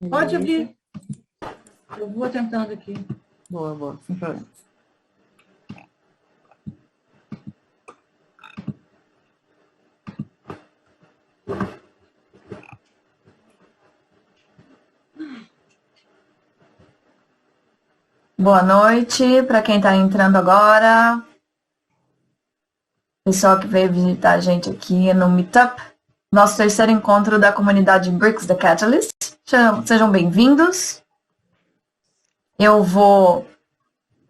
Pode abrir. Eu vou tentando aqui. Boa, sem problema. Boa noite para quem está entrando agora. Pessoal que veio visitar a gente aqui no Meetup, nosso terceiro encontro da comunidade BRICS The Catalyst. Sejam bem-vindos. Eu vou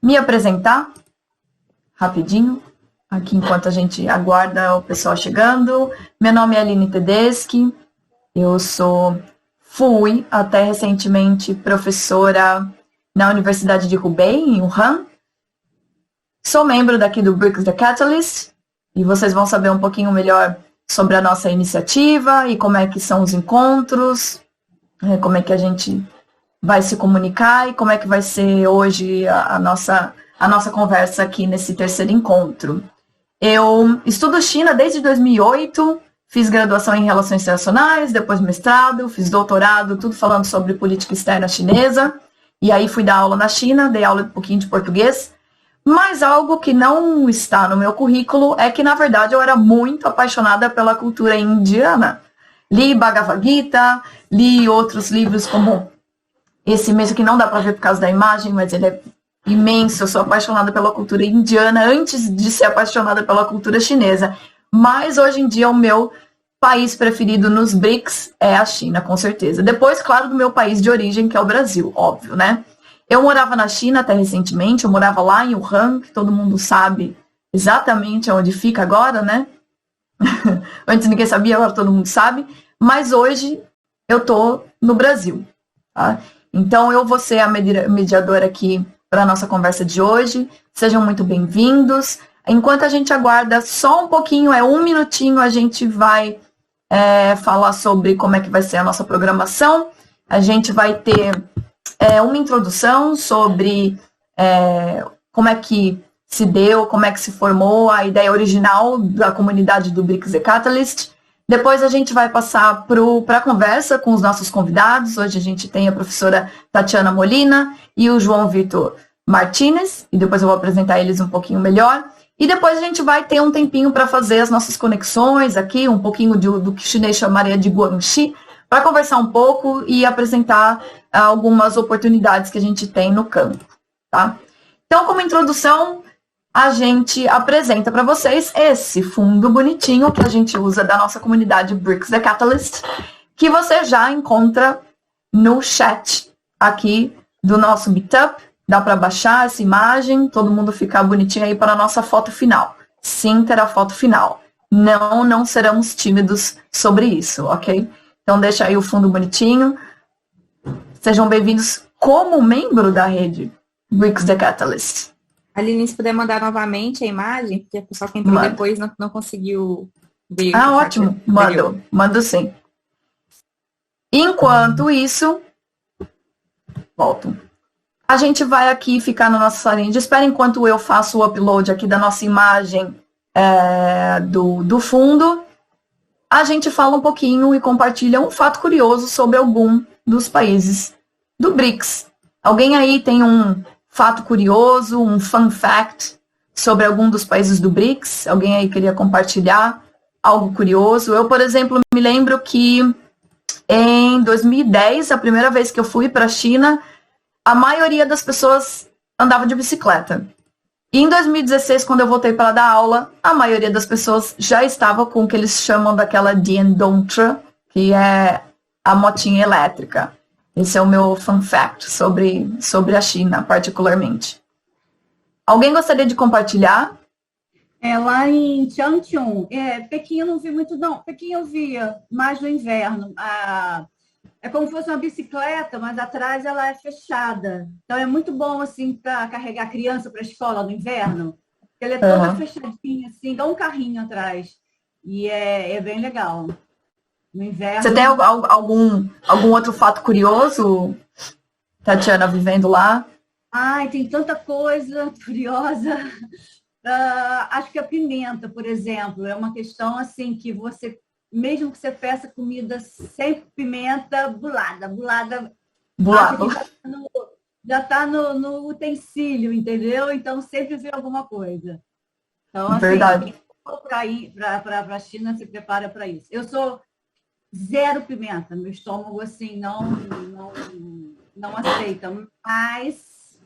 me apresentar rapidinho, aqui enquanto a gente aguarda o pessoal chegando. Meu nome é Aline Tedeschi, eu fui até recentemente professora na Universidade de Hubei, em Wuhan. Sou membro daqui do BRICS The Catalyst, e vocês vão saber um pouquinho melhor sobre a nossa iniciativa e como é que são os encontros, como é que a gente vai se comunicar e como é que vai ser hoje a nossa conversa aqui nesse terceiro encontro. Eu estudo China desde 2008, fiz graduação em Relações Internacionais, depois mestrado, fiz doutorado, tudo falando sobre política externa chinesa, e aí fui dar aula na China, dei aula um pouquinho de português. Mas algo que não está no meu currículo é que, na verdade, eu era muito apaixonada pela cultura indiana. Li Bhagavad Gita, li outros livros como esse mesmo, que não dá para ver por causa da imagem, mas ele é imenso. Eu sou apaixonada pela cultura indiana antes de ser apaixonada pela cultura chinesa. Mas, hoje em dia, o meu país preferido nos BRICS é a China, com certeza. Depois, claro, do meu país de origem, que é o Brasil, óbvio, né? Eu morava na China até recentemente, eu morava lá em Wuhan, que todo mundo sabe exatamente onde fica agora, né? Antes ninguém sabia, agora todo mundo sabe. Mas hoje eu estou no Brasil, tá? Então eu vou ser a mediadora aqui para a nossa conversa de hoje. Sejam muito bem-vindos. Enquanto a gente aguarda só um pouquinho, 1 minutinho, a gente vai falar sobre como é que vai ser a nossa programação. A gente vai ter uma introdução sobre como é que se deu, como é que se formou a ideia original da comunidade do BRICS The Catalyst. Depois a gente vai passar para a conversa com os nossos convidados. Hoje a gente tem a professora Tatiana Molina e o João Vitor Martinez, e depois eu vou apresentar eles um pouquinho melhor. E depois a gente vai ter um tempinho para fazer as nossas conexões aqui, um pouquinho do que o chinês chamaria de guanxi, para conversar um pouco e apresentar algumas oportunidades que a gente tem no campo, tá? Então, como introdução, a gente apresenta para vocês esse fundo bonitinho que a gente usa da nossa comunidade BRICS The Catalyst, que você já encontra no chat aqui do nosso Meetup. Dá para baixar essa imagem, todo mundo ficar bonitinho aí para a nossa foto final. Sim, terá foto final. Não seremos tímidos sobre isso, ok? Então, deixa aí o fundo bonitinho. Sejam bem-vindos como membro da rede BRICS The Catalyst. Aline, se puder mandar novamente a imagem, porque a pessoa que entrou depois não conseguiu ver. Ótimo. Mando sim. Enquanto isso, volto. A gente vai aqui ficar na nossa salinha de espera enquanto eu faço o upload aqui da nossa imagem do fundo. A gente fala um pouquinho e compartilha um fato curioso sobre algum dos países do BRICS. Alguém aí tem um fato curioso, um fun fact sobre algum dos países do BRICS? Alguém aí queria compartilhar algo curioso? Eu, por exemplo, me lembro que em 2010, a primeira vez que eu fui para a China, a maioria das pessoas andava de bicicleta. E em 2016, quando eu voltei para dar aula, a maioria das pessoas já estava com o que eles chamam daquela Diandontra, que é a motinha elétrica. Esse é o meu fun fact sobre a China, particularmente. Alguém gostaria de compartilhar? Lá em Changchun, Pequim eu não vi muito, não. Pequim eu via mais no inverno. É como se fosse uma bicicleta, mas atrás ela é fechada. Então é muito bom assim para carregar a criança para a escola no inverno. Ela é toda fechadinha, assim, igual um carrinho atrás. E é bem legal. No inverno. Você tem algum outro fato curioso, Tatiana, vivendo lá? Tem tanta coisa curiosa. Acho que a pimenta, por exemplo, é uma questão assim que mesmo que você peça comida sem pimenta, bulada Já está no utensílio, entendeu? Então sempre vê alguma coisa. Então, assim, Verdade. para a China, se prepara para isso. Eu sou zero pimenta, meu estômago assim não aceita, mas...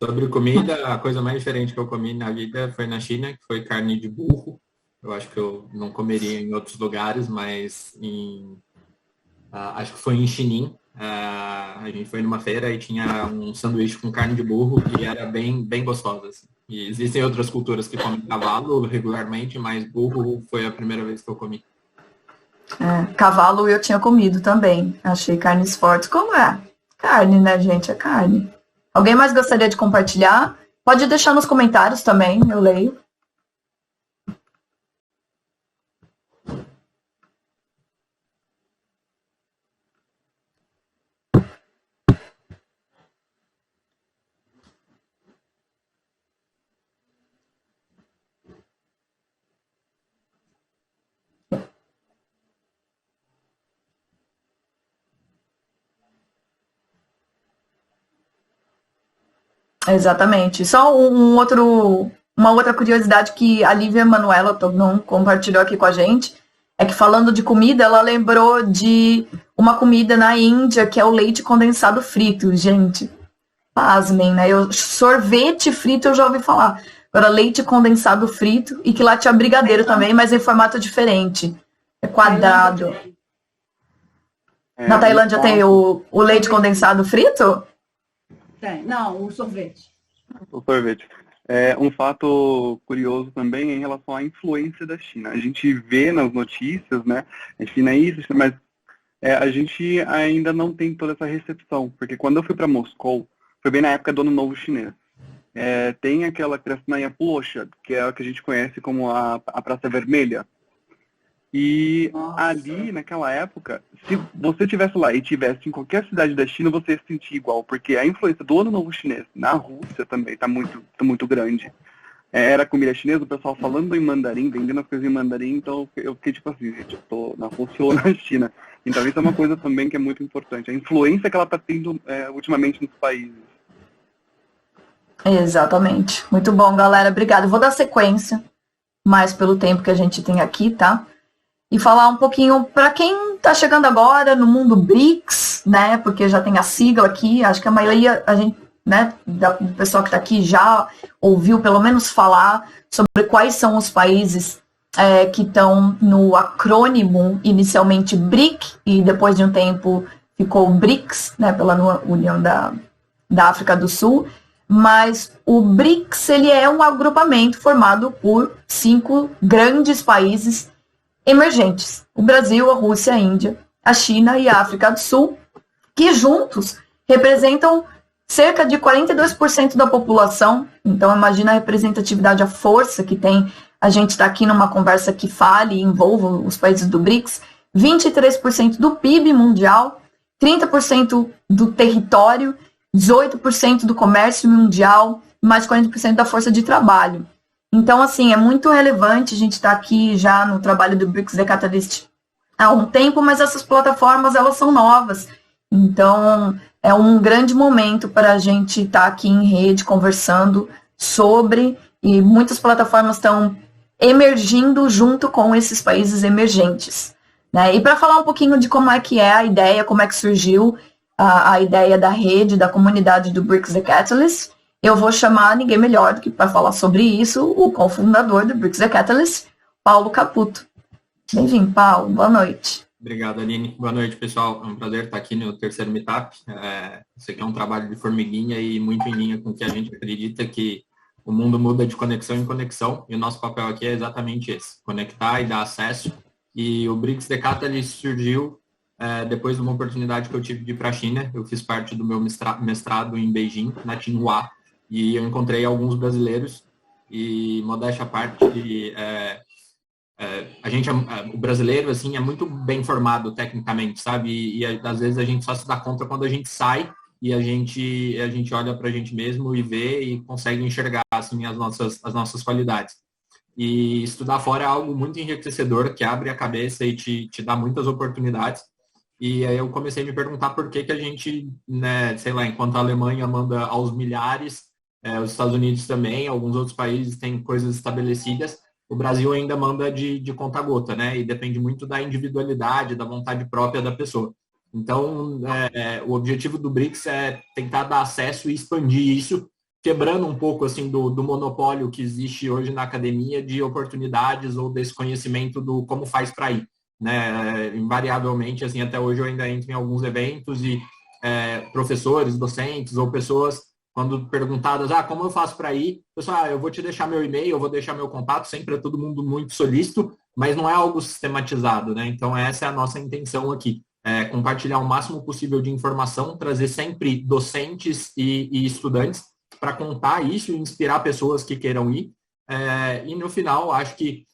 Sobre comida, a coisa mais diferente que eu comi na vida foi na China, que foi carne de burro. Eu acho que eu não comeria em outros lugares, mas acho que foi em Xining. A gente foi numa feira e tinha um sanduíche com carne de burro e era bem, bem gostoso. Assim. E existem outras culturas que comem cavalo regularmente, mas burro foi a primeira vez que eu comi. Cavalo eu tinha comido também. Achei carnes fortes. Como é? Carne, né, gente? É carne. Alguém mais gostaria de compartilhar? Pode deixar nos comentários também, eu leio. Exatamente. Só uma outra curiosidade que a Lívia Manuela não compartilhou aqui com a gente, é que falando de comida, ela lembrou de uma comida na Índia, que é o leite condensado frito. Gente, pasmem, né? Sorvete frito eu já ouvi falar. Agora, leite condensado frito, e que lá tinha brigadeiro também, mas em formato diferente. É quadrado. Na Tailândia tem o leite condensado frito? Tem. Não, o sorvete. O sorvete. Um fato curioso também em relação à influência da China. A gente vê nas notícias, né? A China é isso, mas a gente ainda não tem toda essa recepção. Porque quando eu fui para Moscou, foi bem na época do Ano Novo Chinês. Tem aquela Krasnaya Plosha, que é a que a gente conhece como a Praça Vermelha. E ali, naquela época, se você estivesse lá e estivesse em qualquer cidade da China, você ia se sentir igual, porque a influência do Ano Novo Chinês na Rússia também está muito grande. Era comida chinesa, o pessoal falando em mandarim, vendendo as coisas em mandarim, então eu fiquei tipo assim, gente, eu tô na Rússia ou na China. Então isso é uma coisa também que é muito importante, a influência que ela está tendo ultimamente nos países. Exatamente. Muito bom, galera. Obrigada. Vou dar sequência, mais pelo tempo que a gente tem aqui, tá? E falar um pouquinho para quem está chegando agora no mundo BRICS, né? Porque já tem a sigla aqui, acho que a maioria, a gente, né, do pessoal que está aqui já ouviu pelo menos falar sobre quais são os países que estão no acrônimo inicialmente BRIC, e depois de um tempo ficou BRICS, né, pela União da África do Sul. Mas o BRICS, ele é um agrupamento formado por 5 grandes países emergentes: o Brasil, a Rússia, a Índia, a China e a África do Sul, que juntos representam cerca de 42% da população. Então imagina a representatividade, a força que tem. A gente está aqui numa conversa que fale e envolva os países do BRICS. 23% do PIB mundial, 30% do território, 18% do comércio mundial, mais 40% da força de trabalho. Então, assim, é muito relevante. A gente está aqui já no trabalho do BRICS The Catalyst há um tempo, mas essas plataformas, elas são novas. Então, é um grande momento para a gente estar aqui em rede conversando sobre, e muitas plataformas estão emergindo junto com esses países emergentes, né? E para falar um pouquinho de como é que é a ideia, como é que surgiu a ideia da rede, da comunidade do BRICS The Catalyst, eu vou chamar ninguém melhor do que para falar sobre isso, o cofundador do BRICS The Catalyst, Paulo Caputo. Bem-vindo, Paulo. Boa noite. Obrigado, Aline. Boa noite, pessoal. É um prazer estar aqui no terceiro Meetup. Isso aqui é um trabalho de formiguinha e muito em linha com o que a gente acredita, que o mundo muda de conexão em conexão, e o nosso papel aqui é exatamente esse: conectar e dar acesso. E o BRICS The Catalyst surgiu depois de uma oportunidade que eu tive de ir para a China. Eu fiz parte do meu mestrado em Beijing, na Tsinghua, e eu encontrei alguns brasileiros, e modéstia à parte, o brasileiro, assim, é muito bem formado tecnicamente, sabe? E às vezes a gente só se dá conta quando a gente sai e a gente olha para a gente mesmo e vê e consegue enxergar, assim, as nossas qualidades. E estudar fora é algo muito enriquecedor, que abre a cabeça e te dá muitas oportunidades. E aí eu comecei a me perguntar por que a gente, né, sei lá, enquanto a Alemanha manda aos milhares, os Estados Unidos também, alguns outros países têm coisas estabelecidas, o Brasil ainda manda de conta-gota, né? E depende muito da individualidade, da vontade própria da pessoa. Então, o objetivo do BRICS é tentar dar acesso e expandir isso, quebrando um pouco assim do monopólio que existe hoje na academia de oportunidades ou desse conhecimento do como faz para ir. Né, invariavelmente, assim, até hoje eu ainda entro em alguns eventos e professores, docentes ou pessoas, quando perguntadas, como eu faço para ir? Pessoal, eu vou te deixar meu e-mail, eu vou deixar meu contato, sempre é todo mundo muito solícito, mas não é algo sistematizado, né? Então essa é a nossa intenção aqui, compartilhar o máximo possível de informação, trazer sempre docentes e estudantes para contar isso e inspirar pessoas que queiram ir. E no final, acho que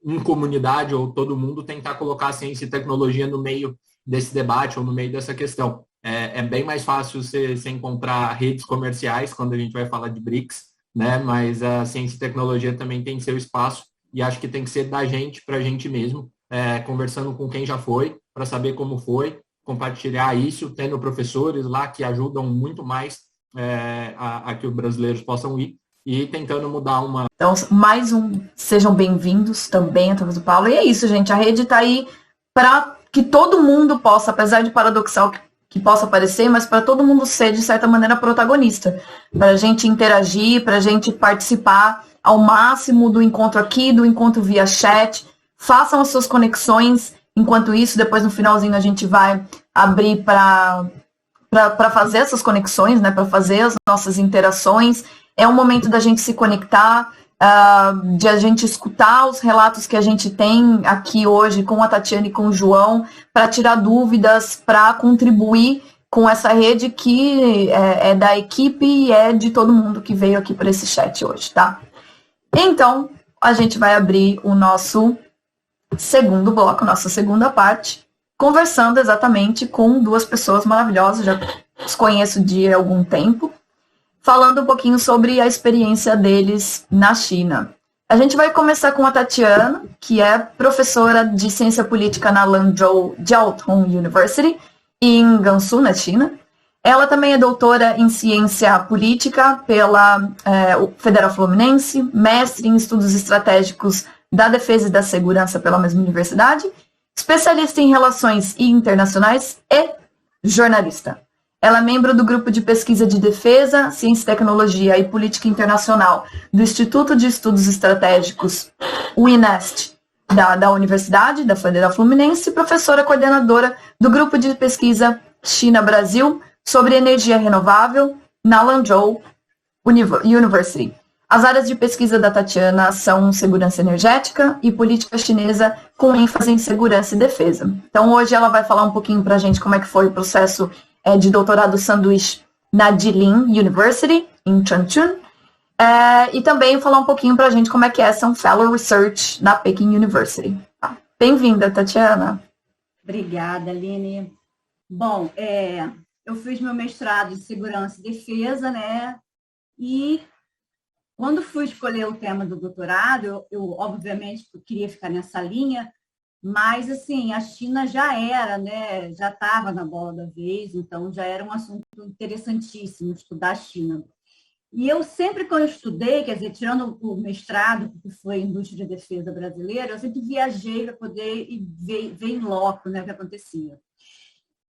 em comunidade ou todo mundo tentar colocar a ciência e tecnologia no meio desse debate ou no meio dessa questão. É bem mais fácil você encontrar redes comerciais quando a gente vai falar de BRICS, né? Mas a ciência e tecnologia também tem seu espaço e acho que tem que ser da gente para a gente mesmo, conversando com quem já foi, para saber como foi, compartilhar isso, tendo professores lá que ajudam muito mais a que os brasileiros possam ir e tentando mudar uma... Então, mais um, sejam bem-vindos também através do Paulo. E é isso, gente, a rede está aí para que todo mundo possa, apesar de paradoxal que possa parecer, mas para todo mundo ser, de certa maneira, protagonista. Para a gente interagir, para a gente participar ao máximo do encontro aqui, do encontro via chat. Façam as suas conexões. Enquanto isso, depois no finalzinho a gente vai abrir para fazer essas conexões, né, para fazer as nossas interações. É um momento da gente se conectar, de a gente escutar os relatos que a gente tem aqui hoje com a Tatiana e com o João, para tirar dúvidas, para contribuir com essa rede que é da equipe e é de todo mundo que veio aqui para esse chat hoje, tá? Então, a gente vai abrir o nosso segundo bloco, nossa segunda parte, conversando exatamente com duas pessoas maravilhosas, já os conheço de algum tempo, falando um pouquinho sobre a experiência deles na China. A gente vai começar com a Tatiana, que é professora de ciência política na Lanzhou Jiaotong University, em Gansu, na China. Ela também é doutora em ciência política pela Federal Fluminense, mestre em estudos estratégicos da defesa e da segurança pela mesma universidade, especialista em relações internacionais e jornalista. Ela é membro do grupo de pesquisa de defesa, ciência e tecnologia e política internacional do Instituto de Estudos Estratégicos, o INEST, da Universidade da Federal Fluminense, e professora coordenadora do grupo de pesquisa China-Brasil sobre energia renovável na Lanzhou University. As áreas de pesquisa da Tatiana são segurança energética e política chinesa com ênfase em segurança e defesa. Então hoje ela vai falar um pouquinho para a gente como é que foi o processo de doutorado sanduíche na Jilin University, em Changchun, e também falar um pouquinho para a gente como é que essa Fellow Research na Peking University. Bem-vinda, Tatiana. Obrigada, Aline. Bom, eu fiz meu mestrado em segurança e defesa, né? E quando fui escolher o tema do doutorado, eu obviamente queria ficar nessa linha, mas, assim, a China já era, né, já estava na bola da vez, então já era um assunto interessantíssimo estudar a China. E eu sempre, quando eu estudei, quer dizer, tirando o mestrado, que foi Indústria de Defesa Brasileira, eu sempre viajei para poder ver em loco, né, o que acontecia.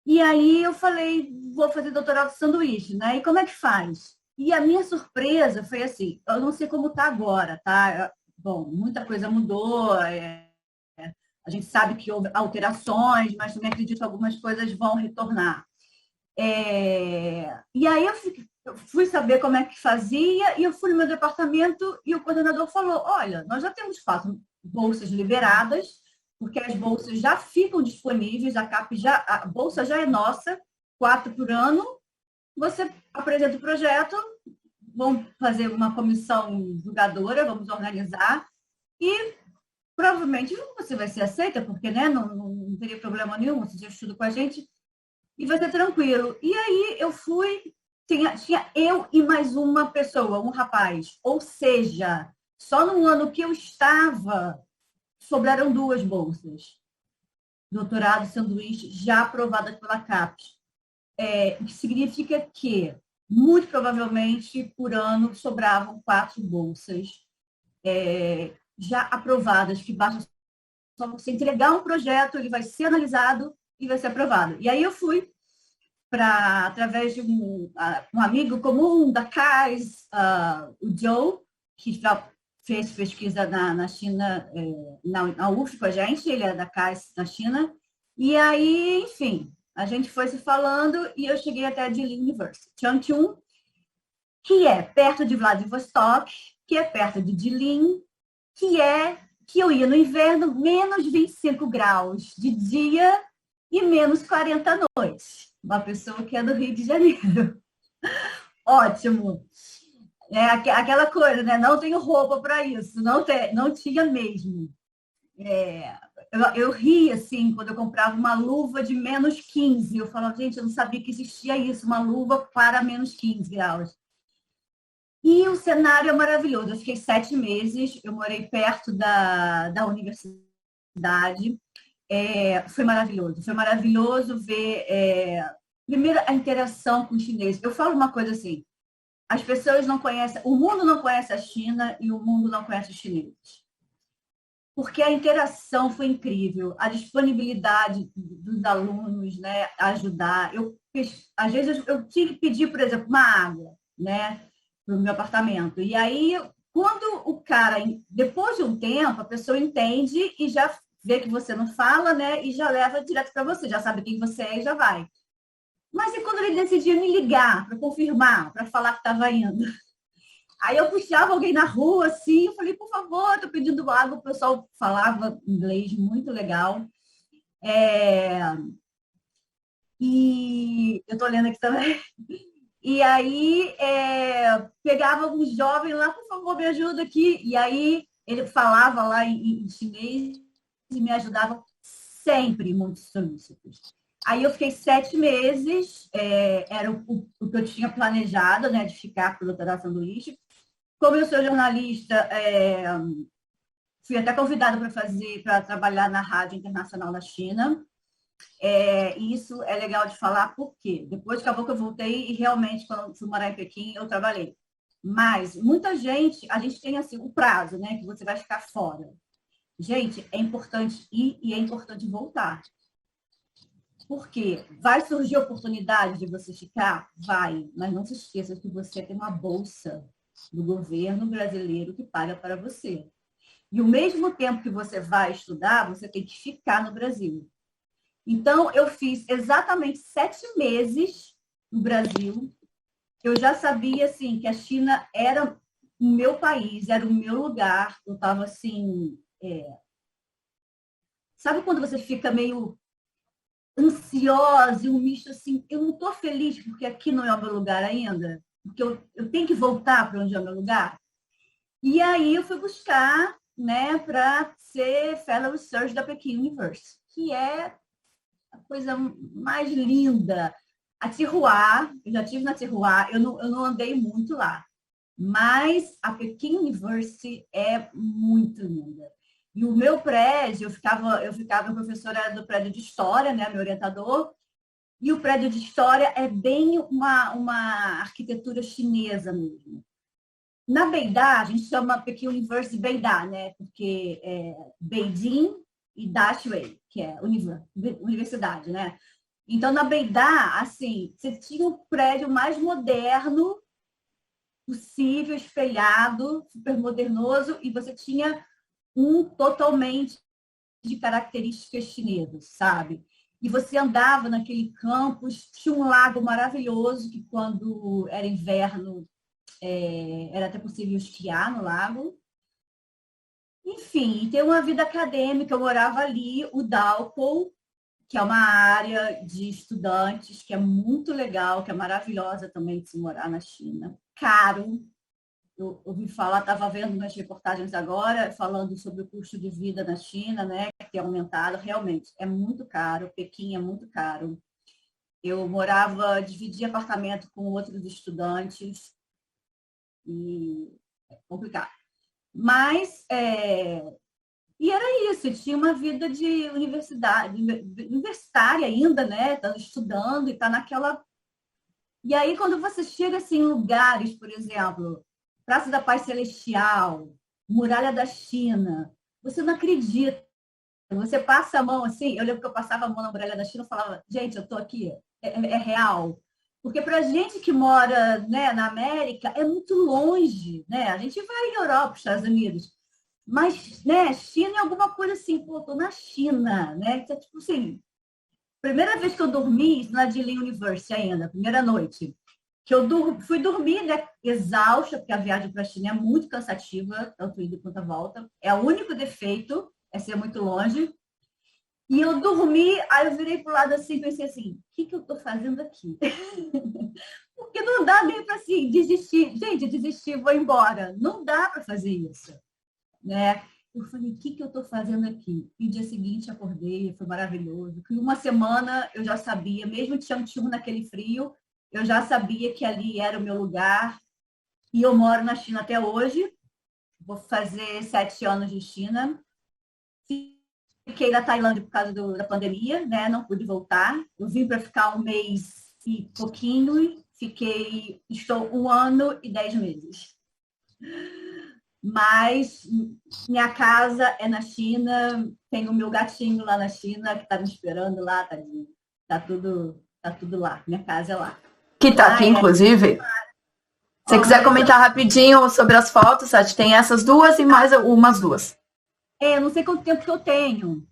E aí eu falei, vou fazer doutorado de sanduíche, né, e como é que faz? E a minha surpresa foi assim, eu não sei como está agora, tá? Bom, muita coisa mudou, a gente sabe que houve alterações, mas também acredito que algumas coisas vão retornar. E aí eu fui saber como é que fazia, e eu fui no meu departamento e o coordenador falou, olha, nós já temos 4 bolsas liberadas, porque as bolsas já ficam disponíveis, a bolsa já é nossa, 4 por ano, você apresenta o projeto, vamos fazer uma comissão julgadora, vamos organizar, e provavelmente você vai ser aceita, porque, né, não teria problema nenhum, você já estuda com a gente, e vai ser tranquilo. E aí eu fui, tinha eu e mais uma pessoa, um rapaz, ou seja, só no ano que eu estava, sobraram 2 bolsas. doutorado sanduíche já aprovada pela CAPES. O que significa que, muito provavelmente, por ano, sobravam 4 bolsas já aprovadas, que basta só você entregar um projeto, ele vai ser analisado e vai ser aprovado. E aí eu fui através de um amigo comum da CAIS, o Joe, que fez pesquisa na China, na UF com a gente, ele é da CAIS na China. E aí, enfim, a gente foi se falando e eu cheguei até a Jilin University, Changchun, que é perto de Vladivostok, que é perto de Jilin, que eu ia no inverno, menos 25 graus de dia e menos 40 à noite. Uma pessoa que é do Rio de Janeiro. Ótimo. Aquela coisa, né? Não tenho roupa para isso. Não tinha mesmo. Eu ria, assim, quando eu comprava uma luva de menos 15. Eu falava, gente, eu não sabia que existia isso, uma luva para menos 15 graus. E o cenário é maravilhoso. Eu fiquei 7 meses, eu morei perto da universidade. Foi maravilhoso ver, primeiro, a interação com os chineses. Eu falo uma coisa assim, as pessoas não conhecem, o mundo não conhece a China e o mundo não conhece os chineses. Porque a interação foi incrível, a disponibilidade dos alunos, né, a ajudar. Às vezes eu tinha que pedir, por exemplo, uma água, né, para o meu apartamento. E aí, quando o cara, depois de um tempo, a pessoa entende e já vê que você não fala, né, e já leva direto para você, já sabe quem você é e já vai. Mas e quando ele decidia me ligar para confirmar, para falar que estava indo? Aí eu puxava alguém na rua, assim, eu falei, por favor, estou pedindo água. O pessoal falava inglês muito legal. E eu estou lendo aqui também. E aí pegava alguns jovens lá, por favor, me ajuda aqui. E aí ele falava lá em chinês e me ajudava sempre muito solícitos. Aí eu fiquei 7 meses, era o que eu tinha planejado, né, de ficar pelo doutorado sanduíche. Como eu sou jornalista, fui até convidada para trabalhar na Rádio Internacional da China. E isso é legal de falar porque depois acabou que eu voltei e realmente, quando fui morar em Pequim, eu trabalhei. Mas muita gente, a gente tem assim o prazo, né, que você vai ficar fora. Gente, é importante ir e é importante voltar. Porque vai surgir a oportunidade de você ficar? Vai, mas não se esqueça que você tem uma bolsa do governo brasileiro que paga para você. E ao mesmo tempo que você vai estudar, você tem que ficar no Brasil. Então, eu fiz exatamente 7 meses no Brasil. Eu já sabia, assim, que a China era o meu país, era o meu lugar. Eu estava, assim... Sabe quando você fica meio ansiosa, um misto assim, eu não estou feliz porque aqui não é o meu lugar ainda, porque eu tenho que voltar para onde é o meu lugar. E aí eu fui buscar, né, para ser Fellow Research da Peking University, que é a coisa mais linda. A Tsinghua, eu já estive na Tsinghua, eu não andei muito lá, mas a Peking University é muito linda. E o meu prédio, eu ficava professora do prédio de História, né, meu orientador, e o prédio de História é bem uma arquitetura chinesa mesmo. Na Beidá, a gente chama Peking University Beidá, né, porque é Beijing e Dashui, que é universidade, né. Então, na Beidá, assim, você tinha o prédio mais moderno possível, espelhado, super modernoso, e você tinha totalmente de características chinesas, sabe? E você andava naquele campus, tinha um lago maravilhoso, que quando era inverno, era até possível esquiar no lago. Enfim, tem uma vida acadêmica, eu morava ali, o Daupol, que é uma área de estudantes, que é muito legal, que é maravilhosa também de se morar na China. Caro. Eu ouvi falar, estava vendo nas reportagens agora, falando sobre o custo de vida na China, né, que tem aumentado. Realmente, é muito caro, Pequim é muito caro. Eu dividia apartamento com outros estudantes, e é complicado. Mas E era isso, tinha uma vida de universitária ainda, né? Tá estudando e tá naquela... E aí, quando você chega assim, em lugares, por exemplo, Praça da Paz Celestial, Muralha da China, você não acredita. Você passa a mão assim, eu lembro que eu passava a mão na Muralha da China e falava, gente, eu estou aqui, é real. Porque para a gente que mora, né, na América, é muito longe, né? A gente vai em Europa, Estados Unidos, mas, né, China é alguma coisa assim, pô, tô na China, né? Então, tipo assim, primeira vez que eu dormi na Jilin University ainda, primeira noite, que eu fui dormir, né, exausta, porque a viagem para a China é muito cansativa, tanto ida quanto a volta. É o único defeito, é ser muito longe. E eu dormi, aí eu virei pro lado assim, pensei assim, o que eu estou fazendo aqui? Porque não dá nem para assim, desistir. Gente, desistir, vou embora. Não dá para fazer isso, né? Eu falei, o que eu estou fazendo aqui? E dia seguinte acordei, foi maravilhoso. E uma semana eu já sabia, mesmo em Changchun naquele frio, eu já sabia que ali era o meu lugar. E eu moro na China até hoje. Vou fazer 7 anos de China. Fiquei na Tailândia por causa da pandemia, né? Não pude voltar. Eu vim para ficar 1 mês e pouquinho. Estou 1 ano e 10 meses. Mas minha casa é na China. Tenho o meu gatinho lá na China que está me esperando lá, tadinho. Tá tudo lá. Minha casa é lá. Que tá aqui, inclusive. Se você quiser comentar rapidinho sobre as fotos, Sati, tem essas duas e mais umas duas. Eu não sei quanto tempo que eu tenho.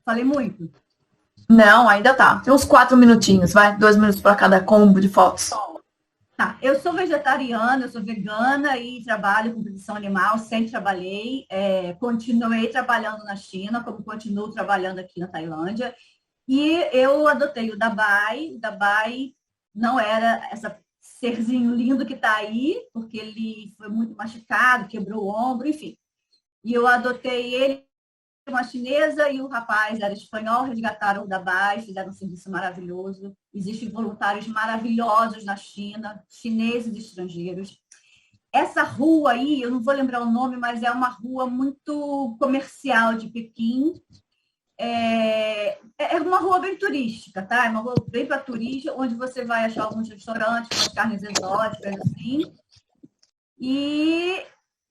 Falei muito? Não, ainda tá. Tem uns 4 minutinhos, vai? 2 minutos para cada combo de fotos. Tá, eu sou vegetariana, eu sou vegana e trabalho com produção animal, sempre trabalhei. Continuei trabalhando na China, como continuo trabalhando aqui na Tailândia. E eu adotei o Dabai. O Dabai não era esse serzinho lindo que está aí, porque ele foi muito machucado, quebrou o ombro, enfim. E eu adotei ele, uma chinesa e o rapaz era espanhol, resgataram o Dabai, fizeram um serviço maravilhoso. Existem voluntários maravilhosos na China, chineses e estrangeiros. Essa rua aí, eu não vou lembrar o nome, mas é uma rua muito comercial de Pequim. É uma rua bem turística, tá? É uma rua bem para turista, onde você vai achar alguns restaurantes, umas carnes exóticas, assim. E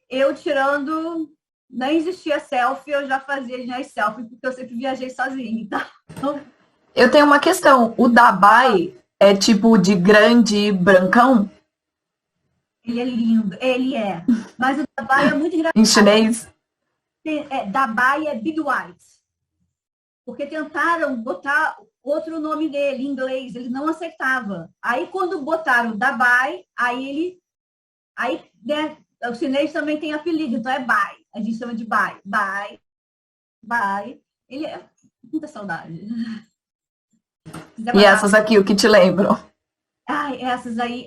eu tirando... Nem existia selfie, eu já fazia as selfies, porque eu sempre viajei sozinha, tá? Eu tenho uma questão. O Dabai é tipo de grande brancão? Ele é lindo, ele é. Mas o Dabai é muito engraçado. Em chinês? Dabai é Big White. Porque tentaram botar outro nome dele, em inglês, ele não aceitava. Aí, quando botaram Dabai, aí, né, o chinês também tem apelido, então é Bai. A gente chama de Bai. Bai. Ele é muita saudade. E essas aqui, o que te lembram?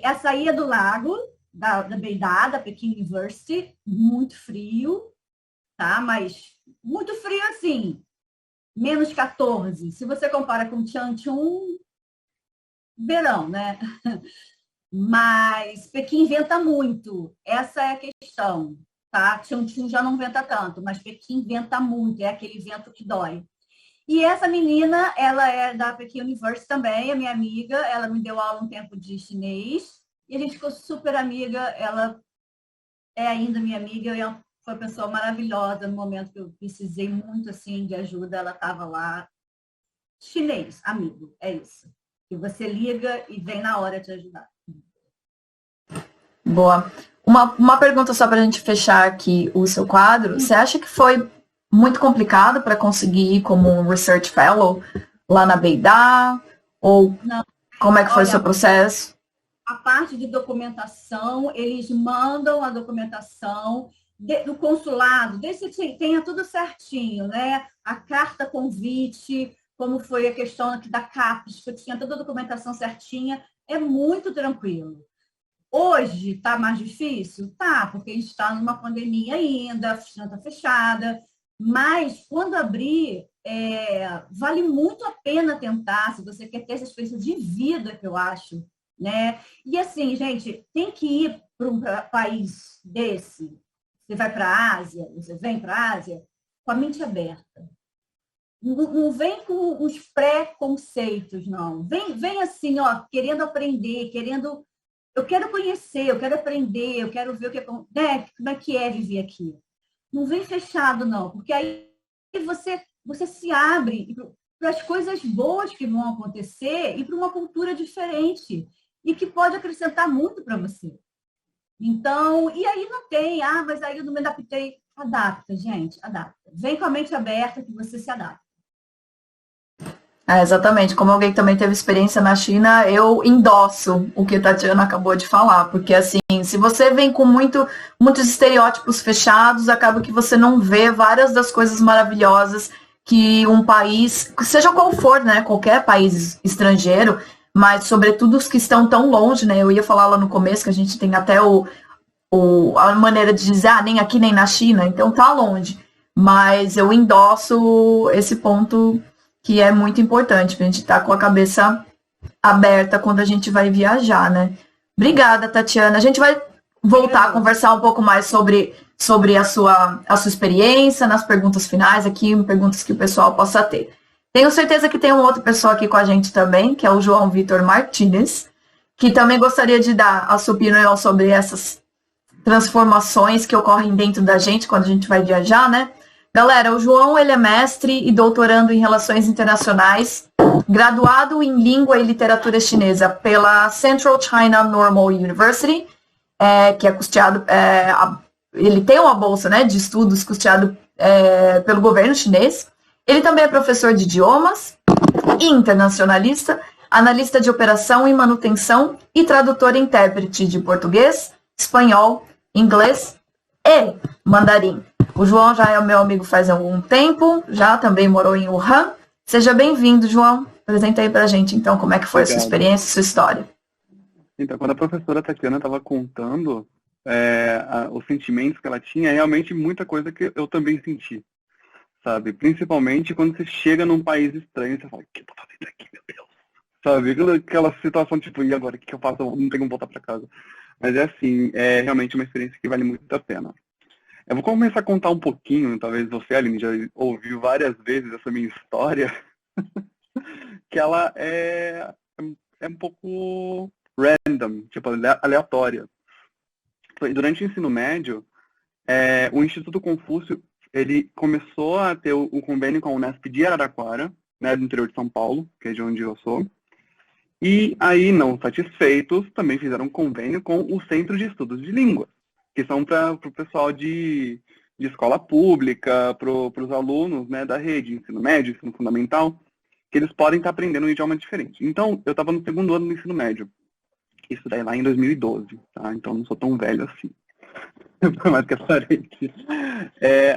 Essa aí é do lago, da Beidá, da Peking University. Muito frio, tá? Mas muito frio assim. Menos 14. Se você compara com Changchun, verão, né? Mas Pequim venta muito. Essa é a questão, tá? Changchun já não venta tanto, mas Pequim venta muito. É aquele vento que dói. E essa menina, ela é da Peking University também, é minha amiga. Ela me deu aula um tempo de chinês. E a gente ficou super amiga. Ela é ainda minha amiga. Foi uma pessoa maravilhosa no momento que eu precisei muito assim de ajuda. Ela estava lá. Chinês, amigo, é isso. Que você liga e vem na hora te ajudar. Boa. Uma pergunta só para a gente fechar aqui o seu quadro. Você acha que foi muito complicado para conseguir ir como um Research Fellow lá na Beidá? Ou não. Como é que foi o seu processo? A parte de documentação, eles mandam a documentação do consulado, desde que tenha tudo certinho, né? A carta convite, como foi a questão aqui da CAPES, que tinha toda a documentação certinha, é muito tranquilo. Hoje está mais difícil? Tá, porque a gente está numa pandemia ainda, a oficina está fechada, mas quando abrir, vale muito a pena tentar, se você quer ter essa experiência de vida, que eu acho, né? E assim, gente, tem que ir para um país desse, você vai para a Ásia, você vem para a Ásia, com a mente aberta. Não vem com os preconceitos, não. Vem assim, ó, querendo aprender, eu quero conhecer, eu quero aprender, eu quero ver como é que é viver aqui. Não vem fechado, não, porque aí você se abre para as coisas boas que vão acontecer e para uma cultura diferente e que pode acrescentar muito para você. Então, e aí não tem, mas aí eu não me adaptei. Adapta, gente, adapta. Vem com a mente aberta que você se adapta. Exatamente. Como alguém que também teve experiência na China, eu endosso o que a Tatiana acabou de falar, porque assim, se você vem com muitos estereótipos fechados, acaba que você não vê várias das coisas maravilhosas que um país, seja qual for, né, qualquer país estrangeiro, mas sobretudo os que estão tão longe, né, eu ia falar lá no começo que a gente tem até a maneira de dizer, nem aqui nem na China, então tá longe, mas eu endosso esse ponto que é muito importante, pra gente estar com a cabeça aberta quando a gente vai viajar, né. Obrigada, Tatiana. A gente vai voltar a conversar um pouco mais sobre a sua experiência nas perguntas finais aqui, perguntas que o pessoal possa ter. Tenho certeza que tem uma outra pessoa aqui com a gente também, que é o João Vitor Martínez, que também gostaria de dar a sua opinião sobre essas transformações que ocorrem dentro da gente quando a gente vai viajar, né? Galera, o João, ele é mestre e doutorando em Relações Internacionais, graduado em Língua e Literatura Chinesa pela Central China Normal University, que é custeado, ele tem uma bolsa, né, de estudos custeado pelo governo chinês. Ele também é professor de idiomas, internacionalista, analista de operação e manutenção e tradutor e intérprete de português, espanhol, inglês e mandarim. O João já é meu amigo faz algum tempo, já também morou em Wuhan. Seja bem-vindo, João. Apresenta aí pra gente, então, como é que foi a sua experiência, a sua história. Então, quando a professora Tatiana estava contando os sentimentos que ela tinha, é realmente muita coisa que eu também senti, sabe? Principalmente quando você chega num país estranho, você fala, o que eu tô fazendo aqui, meu Deus? Sabe? Aquela situação, tipo, e agora, o que eu faço? Eu não tenho como voltar para casa. Mas é assim, é realmente uma experiência que vale muito a pena. Eu vou começar a contar um pouquinho, talvez você, Aline, já ouviu várias vezes essa minha história, que ela é um pouco random, tipo, aleatória. Durante o ensino médio, o Instituto Confúcio, ele começou a ter o convênio com a Unesp de Araraquara, né, do interior de São Paulo, que é de onde eu sou. E aí, não satisfeitos, também fizeram um convênio com o Centro de Estudos de Línguas, que são para o pessoal de escola pública, para os alunos, né, da rede, ensino médio, ensino fundamental, que eles podem estar aprendendo um idioma diferente. Então, eu estava no segundo ano do ensino médio. Isso daí lá em 2012, tá? Então não sou tão velho assim. Por mais que aparente.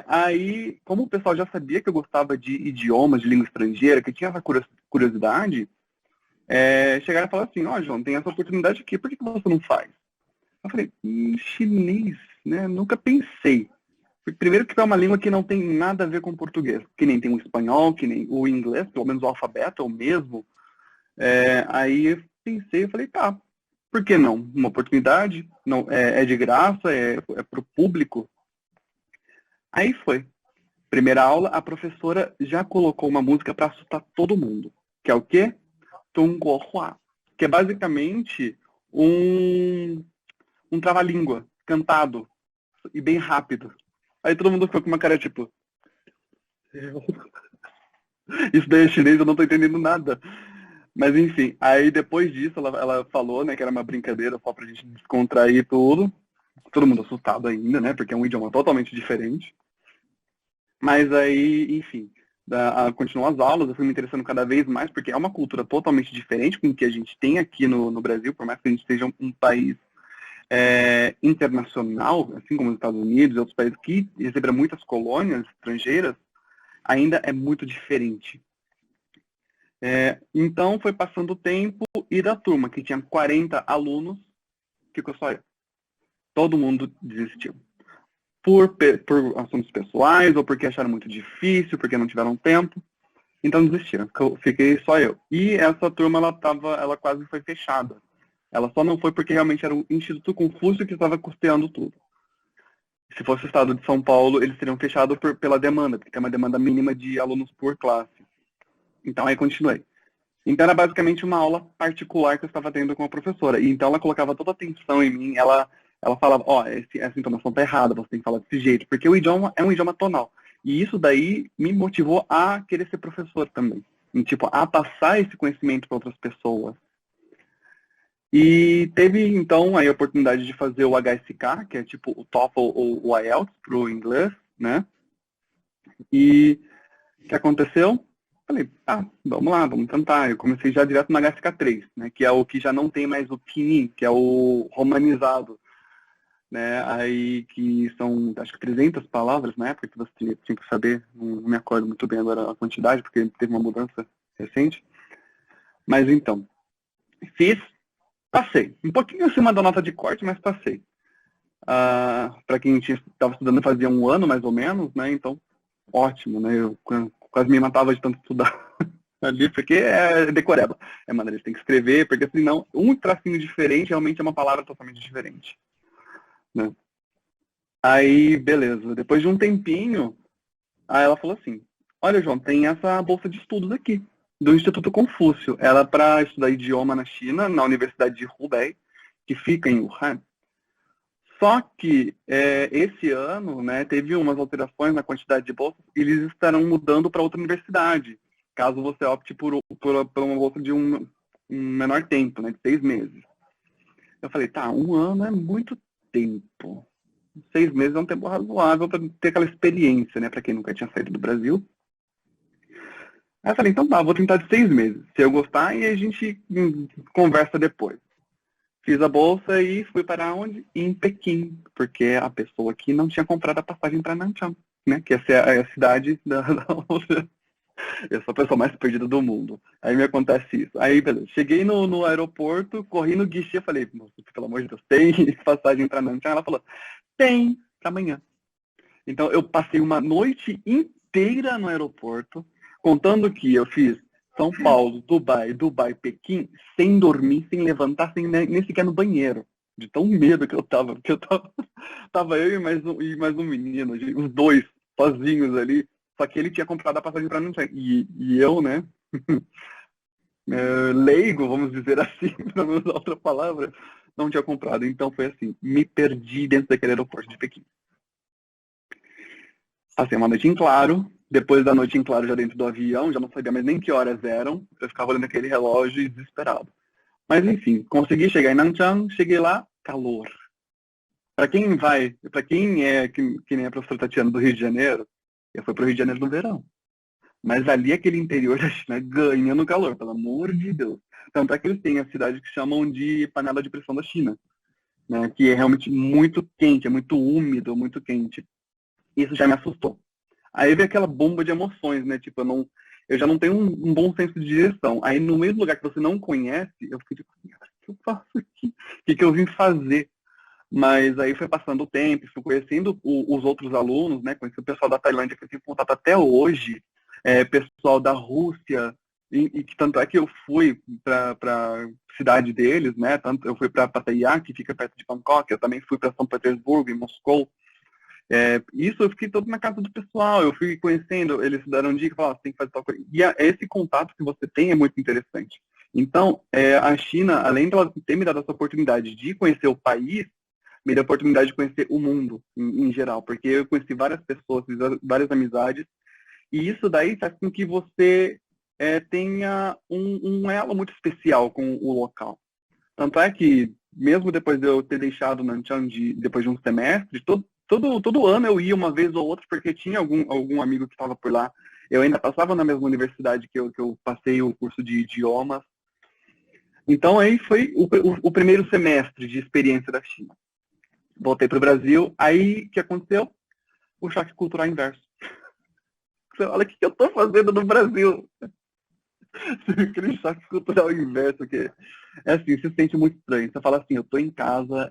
Aí, como o pessoal já sabia que eu gostava de idiomas, de língua estrangeira, que tinha essa curiosidade, chegaram e falaram assim, João, tem essa oportunidade aqui, por que você não faz? Eu falei, chinês, né? Nunca pensei. Primeiro que é uma língua que não tem nada a ver com português, que nem tem o espanhol, que nem o inglês, pelo menos o alfabeto é o mesmo. Aí eu pensei, eu falei, tá, por que não? Uma oportunidade, não, é de graça, é para o público. Aí foi. Primeira aula, a professora já colocou uma música para assustar todo mundo, que é o quê? Tongguohua, que é basicamente um trava-língua cantado e bem rápido. Aí todo mundo ficou com uma cara tipo... Isso daí é chinês, eu não tô entendendo nada. Mas enfim, aí depois disso ela falou, né, que era uma brincadeira só pra gente descontrair tudo. Todo mundo assustado ainda, né, porque é um idioma totalmente diferente. Mas aí, enfim, continuou as aulas, eu fui me interessando cada vez mais, porque é uma cultura totalmente diferente com o que a gente tem aqui no Brasil, por mais que a gente seja um país internacional, assim como os Estados Unidos e outros países que receberam muitas colônias estrangeiras, ainda é muito diferente. Então, foi passando o tempo e da turma, que tinha 40 alunos, ficou só eu. Todo mundo desistiu. Por assuntos pessoais, ou porque acharam muito difícil, porque não tiveram tempo. Então, desistiram. Fiquei só eu. E essa turma, ela quase foi fechada. Ela só não foi porque realmente era o Instituto Confúcio que estava custeando tudo. Se fosse o estado de São Paulo, eles teriam fechado pela demanda, porque tem uma demanda mínima de alunos por classe. Então, aí continuei. Então, era basicamente uma aula particular que eu estava tendo com a professora. E então, ela colocava toda a atenção em mim. Ela falava, essa entonação está errada, você tem que falar desse jeito. Porque o idioma é um idioma tonal. E isso daí me motivou a querer ser professor também. E, tipo, a passar esse conhecimento para outras pessoas. E teve, então, a oportunidade de fazer o HSK, que é tipo o TOEFL ou o IELTS para o inglês, né? E o que aconteceu? Falei, vamos lá, vamos tentar. Eu comecei já direto no HSK3, né? Que é o que já não tem mais o pinyin, que é o romanizado, né? Aí que são, acho que 300 palavras na época que você tinha que saber. Não me acordo muito bem agora a quantidade, porque teve uma mudança recente. Mas então, fiz. Passei. Um pouquinho acima da nota de corte, mas passei. Para quem estava estudando fazia um ano, mais ou menos, né? Então, ótimo, né? Eu quase me matava de tanto estudar ali, porque é decoreba. É maneira, você tem que escrever, porque senão um tracinho diferente realmente é uma palavra totalmente diferente. Né? Aí, beleza. Depois de um tempinho, aí ela falou assim, olha, João, tem essa bolsa de estudos aqui, do Instituto Confúcio. Ela para estudar idioma na China, na Universidade de Hubei, que fica em Wuhan. Só que esse ano, né, teve umas alterações na quantidade de bolsas e eles estarão mudando para outra universidade, caso você opte por uma bolsa de um menor tempo, né, de 6 meses. Eu falei, tá, 1 ano é muito tempo. 6 meses é um tempo razoável para ter aquela experiência, né, para quem nunca tinha saído do Brasil. Aí eu falei, então tá, vou tentar de 6 meses. Se eu gostar, e a gente conversa depois. Fiz a bolsa e fui para onde? Em Pequim, porque a pessoa aqui não tinha comprado a passagem para Nanchang, né? Que essa é a cidade da outra. Eu sou a pessoa mais perdida do mundo. Aí me acontece isso. Aí, beleza. Cheguei no aeroporto, corri no guichê, falei, moça, pelo amor de Deus, tem passagem para Nanchang? Ela falou, tem, para amanhã. Então, eu passei uma noite inteira no aeroporto, contando que eu fiz São Paulo, Dubai, Pequim, sem dormir, sem levantar, sem nem sequer no banheiro. De tão medo que eu tava. Porque tava eu e mais um menino, os dois, sozinhos ali. Só que ele tinha comprado a passagem para não sair. E eu, né, leigo, vamos dizer assim, para não usar outra palavra, não tinha comprado. Então foi assim, me perdi dentro daquele aeroporto de Pequim. Passei uma noite em claro. Depois da noite em claro, já dentro do avião, já não sabia mais nem que horas eram. Eu ficava olhando aquele relógio e desesperado. Mas enfim, consegui chegar em Nanchang, cheguei lá, calor. Para quem é que nem a professora Tatiana do Rio de Janeiro, eu fui para o Rio de Janeiro no verão. Mas ali aquele interior da China ganha no calor, pelo amor de Deus. Tanto é que eles têm a cidade que chamam de panela de pressão da China, né? Que é realmente muito quente, é muito úmido, muito quente. Isso já me assustou. Aí veio aquela bomba de emoções, né? Tipo, eu já não tenho um bom senso de direção. Aí no meio do lugar que você não conhece, eu fiquei tipo, o que eu faço aqui? O que eu vim fazer? Mas aí foi passando o tempo, fui conhecendo os outros alunos, né? Conheci o pessoal da Tailândia, que eu tenho contato até hoje, pessoal da Rússia, e que tanto é que eu fui para a cidade deles, né? Tanto eu fui para Pattaya, que fica perto de Bangkok, eu também fui para São Petersburgo, em Moscou. Isso eu fiquei todo na casa do pessoal, eu fui conhecendo, eles deram dica, falaram, você tem que fazer tal coisa. E esse contato que você tem é muito interessante. Então, a China, além de ela ter me dado essa oportunidade de conhecer o país, me deu a oportunidade de conhecer o mundo em geral, porque eu conheci várias pessoas, fiz várias amizades, e isso daí faz com que você tenha um elo muito especial com o local. Tanto é que, mesmo depois de eu ter deixado Nanchang, depois de um semestre, todo ano eu ia uma vez ou outra, porque tinha algum amigo que estava por lá. Eu ainda passava na mesma universidade que eu passei o curso de idiomas. Então aí foi o primeiro semestre de experiência da China. Voltei para o Brasil, aí o que aconteceu? O choque cultural inverso. Você olha o que eu estou fazendo no Brasil. Aquele choque cultural inverso que é assim, se sente muito estranho. Você fala assim, eu estou em casa,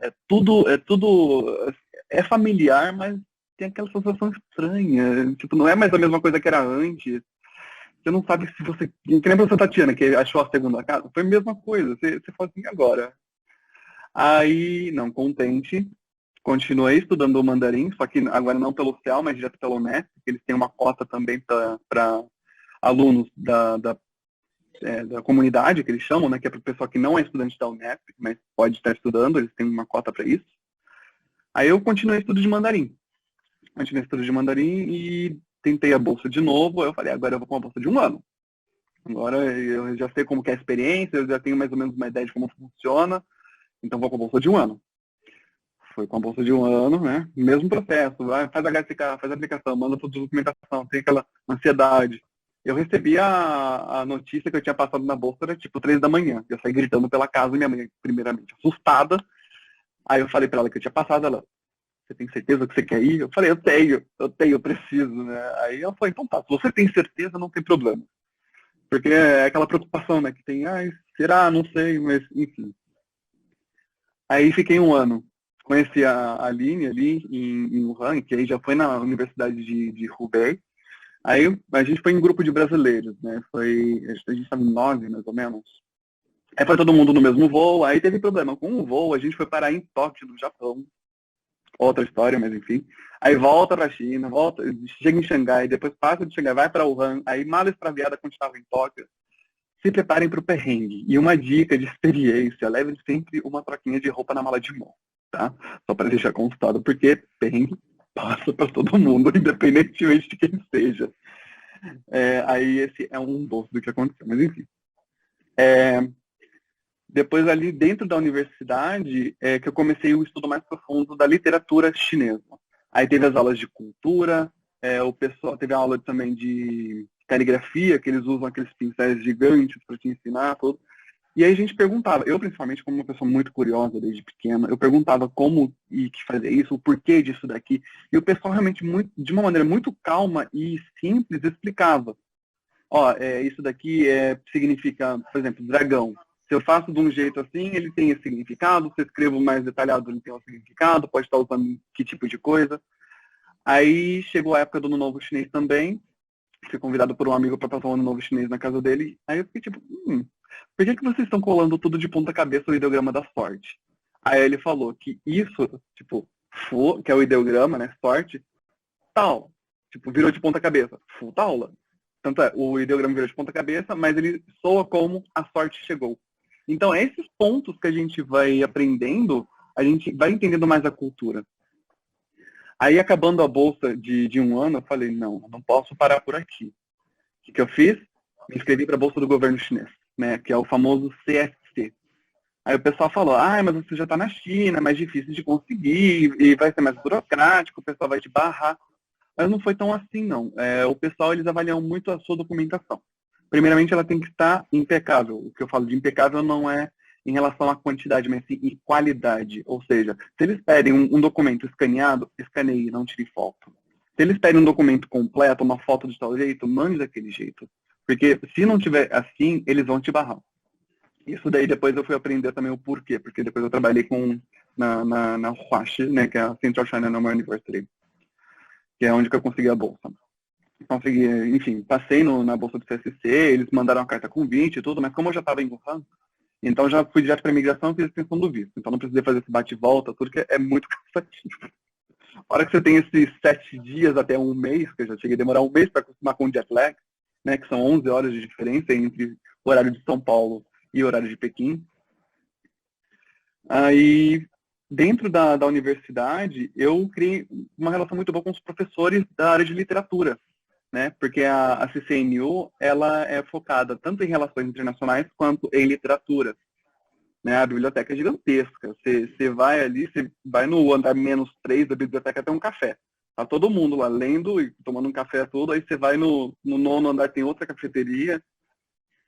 é familiar, mas tem aquela sensação estranha. Tipo, não é mais a mesma coisa que era antes. Você não sabe se você... Que nem a professora Tatiana, que achou a segunda casa. Foi a mesma coisa. Você fala assim, agora. Aí, não contente, continuei estudando o mandarim, só que agora não pelo CEL, mas direto pela Unesp, porque eles têm uma cota também para alunos da comunidade, que eles chamam, né, que é para o pessoal que não é estudante da Unesp, mas pode estar estudando, eles têm uma cota para isso. Aí eu continuei estudo de mandarim. Continuei estudo de mandarim e tentei a bolsa de novo. Eu falei, agora eu vou com uma bolsa de 1 ano. Agora eu já sei como que é a experiência, eu já tenho mais ou menos uma ideia de como funciona, então vou com a bolsa de 1 ano. Foi com a bolsa de 1 ano, né? Mesmo processo, faz HSK, faz a aplicação, manda toda a documentação, tem aquela ansiedade. Eu recebi a notícia que eu tinha passado na bolsa, era tipo 3 da manhã. Eu saí gritando pela casa, minha mãe, primeiramente, assustada. Aí eu falei pra ela que eu tinha passado, ela, você tem certeza que você quer ir? Eu falei, eu preciso, né? Aí ela falou, então tá, se você tem certeza, não tem problema. Porque é aquela preocupação, né, que tem, será? Não sei, mas enfim. Aí fiquei 1 ano. Conheci a Aline ali em Wuhan, que aí já foi na Universidade de Hubei. Aí a gente foi em grupo de brasileiros, né? A gente estava em 9, mais ou menos. Aí foi todo mundo no mesmo voo, aí teve problema com o voo, a gente foi parar em Tóquio, no Japão. Outra história, mas enfim. Aí volta para a China, chega em Xangai, depois passa de Xangai, vai para Wuhan, aí mala extraviada continuava em Tóquio. Se preparem para o perrengue. E uma dica de experiência, leve sempre uma troquinha de roupa na mala de mão, tá? Só para deixar constado, porque perrengue passa para todo mundo, independentemente de quem seja. Aí esse é um bolso do que aconteceu, mas enfim. Depois ali dentro da universidade que eu comecei o estudo mais profundo da literatura chinesa. Aí teve as aulas de cultura, o pessoal teve aula também de caligrafia, que eles usam aqueles pincéis gigantes para te ensinar, tudo. E aí a gente perguntava, eu principalmente como uma pessoa muito curiosa desde pequena, eu perguntava como e que fazer isso, o porquê disso daqui. E o pessoal realmente, de uma maneira muito calma e simples, explicava. Isso daqui significa, por exemplo, dragão. Se eu faço de um jeito assim, ele tem esse significado. Se eu escrevo mais detalhado, ele tem um significado. Pode estar usando que tipo de coisa. Aí chegou a época do Ano Novo Chinês também. Fui convidado por um amigo para passar o Ano Novo Chinês na casa dele. Aí eu fiquei tipo, por que vocês estão colando tudo de ponta cabeça o ideograma da sorte? Aí ele falou que isso, tipo, Fu, que é o ideograma, né, sorte, tal, tipo, virou de ponta cabeça, Fu taula. Tanto o ideograma virou de ponta cabeça, mas ele soa como a sorte chegou. Então, esses pontos que a gente vai aprendendo, a gente vai entendendo mais a cultura. Aí, acabando a bolsa de 1 ano, eu falei, não posso parar por aqui. O que eu fiz? Me inscrevi para a bolsa do governo chinês, né, que é o famoso CFC. Aí o pessoal falou, mas você já está na China, é mais difícil de conseguir, e vai ser mais burocrático, o pessoal vai te barrar. Mas não foi tão assim, não. O pessoal, eles avaliam muito a sua documentação. Primeiramente, ela tem que estar impecável. O que eu falo de impecável não é em relação à quantidade, mas sim em qualidade. Ou seja, se eles pedem um documento escaneado, escaneie, não tire foto. Se eles pedem um documento completo, uma foto de tal jeito, mande daquele jeito. Porque se não tiver assim, eles vão te barrar. Isso daí depois eu fui aprender também o porquê. Porque depois eu trabalhei na Huaxi, né, que é a Central China Normal University, que é onde que eu consegui a bolsa. Consegui, enfim, passei na bolsa do CSC, eles mandaram a carta convite e tudo, mas como eu já estava em Wuhan, então já fui direto para a imigração e fiz a extensão do visto. Então não precisei fazer esse bate e volta, tudo que é muito cansativo. A hora que você tem esses 7 dias até 1 mês, que eu já cheguei a demorar 1 mês para acostumar com o jet lag, né, que são 11 horas de diferença entre o horário de São Paulo e o horário de Pequim. Aí, dentro da universidade, eu criei uma relação muito boa com os professores da área de literatura, né? Porque a CCNU, ela é focada tanto em relações internacionais quanto em literatura, né? A biblioteca é gigantesca. Você vai ali, você vai no andar -3 da biblioteca, tem um café. Tá todo mundo lá lendo e tomando um café todo, aí você vai no 9º andar, tem outra cafeteria.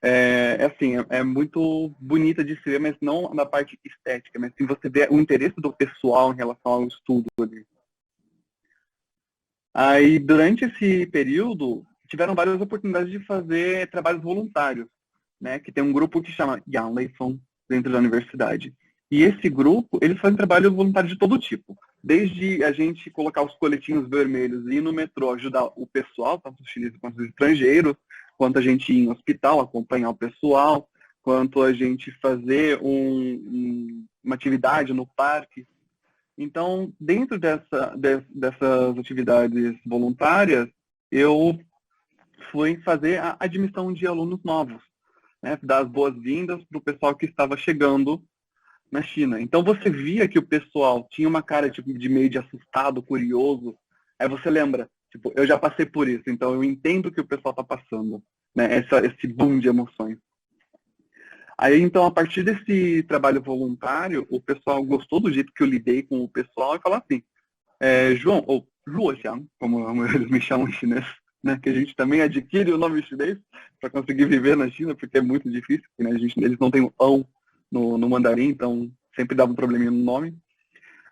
É muito bonita de se ver, mas não na parte estética, mas sim você vê o interesse do pessoal em relação ao estudo ali. Aí, durante esse período, tiveram várias oportunidades de fazer trabalhos voluntários, né? Que tem um grupo que chama Yan Leifeng dentro da universidade. E esse grupo, eles fazem trabalho voluntário de todo tipo. Desde a gente colocar os coletinhos vermelhos e ir no metrô ajudar o pessoal, tanto os chineses quanto os estrangeiros, quanto a gente ir em hospital, acompanhar o pessoal, quanto a gente fazer uma atividade no parque. Então, dentro dessas atividades voluntárias, eu fui fazer a admissão de alunos novos, né? Dar as boas-vindas para o pessoal que estava chegando na China. Então, você via que o pessoal tinha uma cara tipo, de meio de assustado, curioso. Aí você lembra, tipo, eu já passei por isso, então eu entendo o que o pessoal está passando, né? Esse boom de emoções. Aí, então, a partir desse trabalho voluntário, o pessoal gostou do jeito que eu lidei com o pessoal e falou assim, João, ou Luoxiang, como eles me chamam em chinês, né, que a gente também adquire o nome chinês para conseguir viver na China, porque é muito difícil, né, eles não têm o ão no mandarim, então sempre dava um probleminha no nome.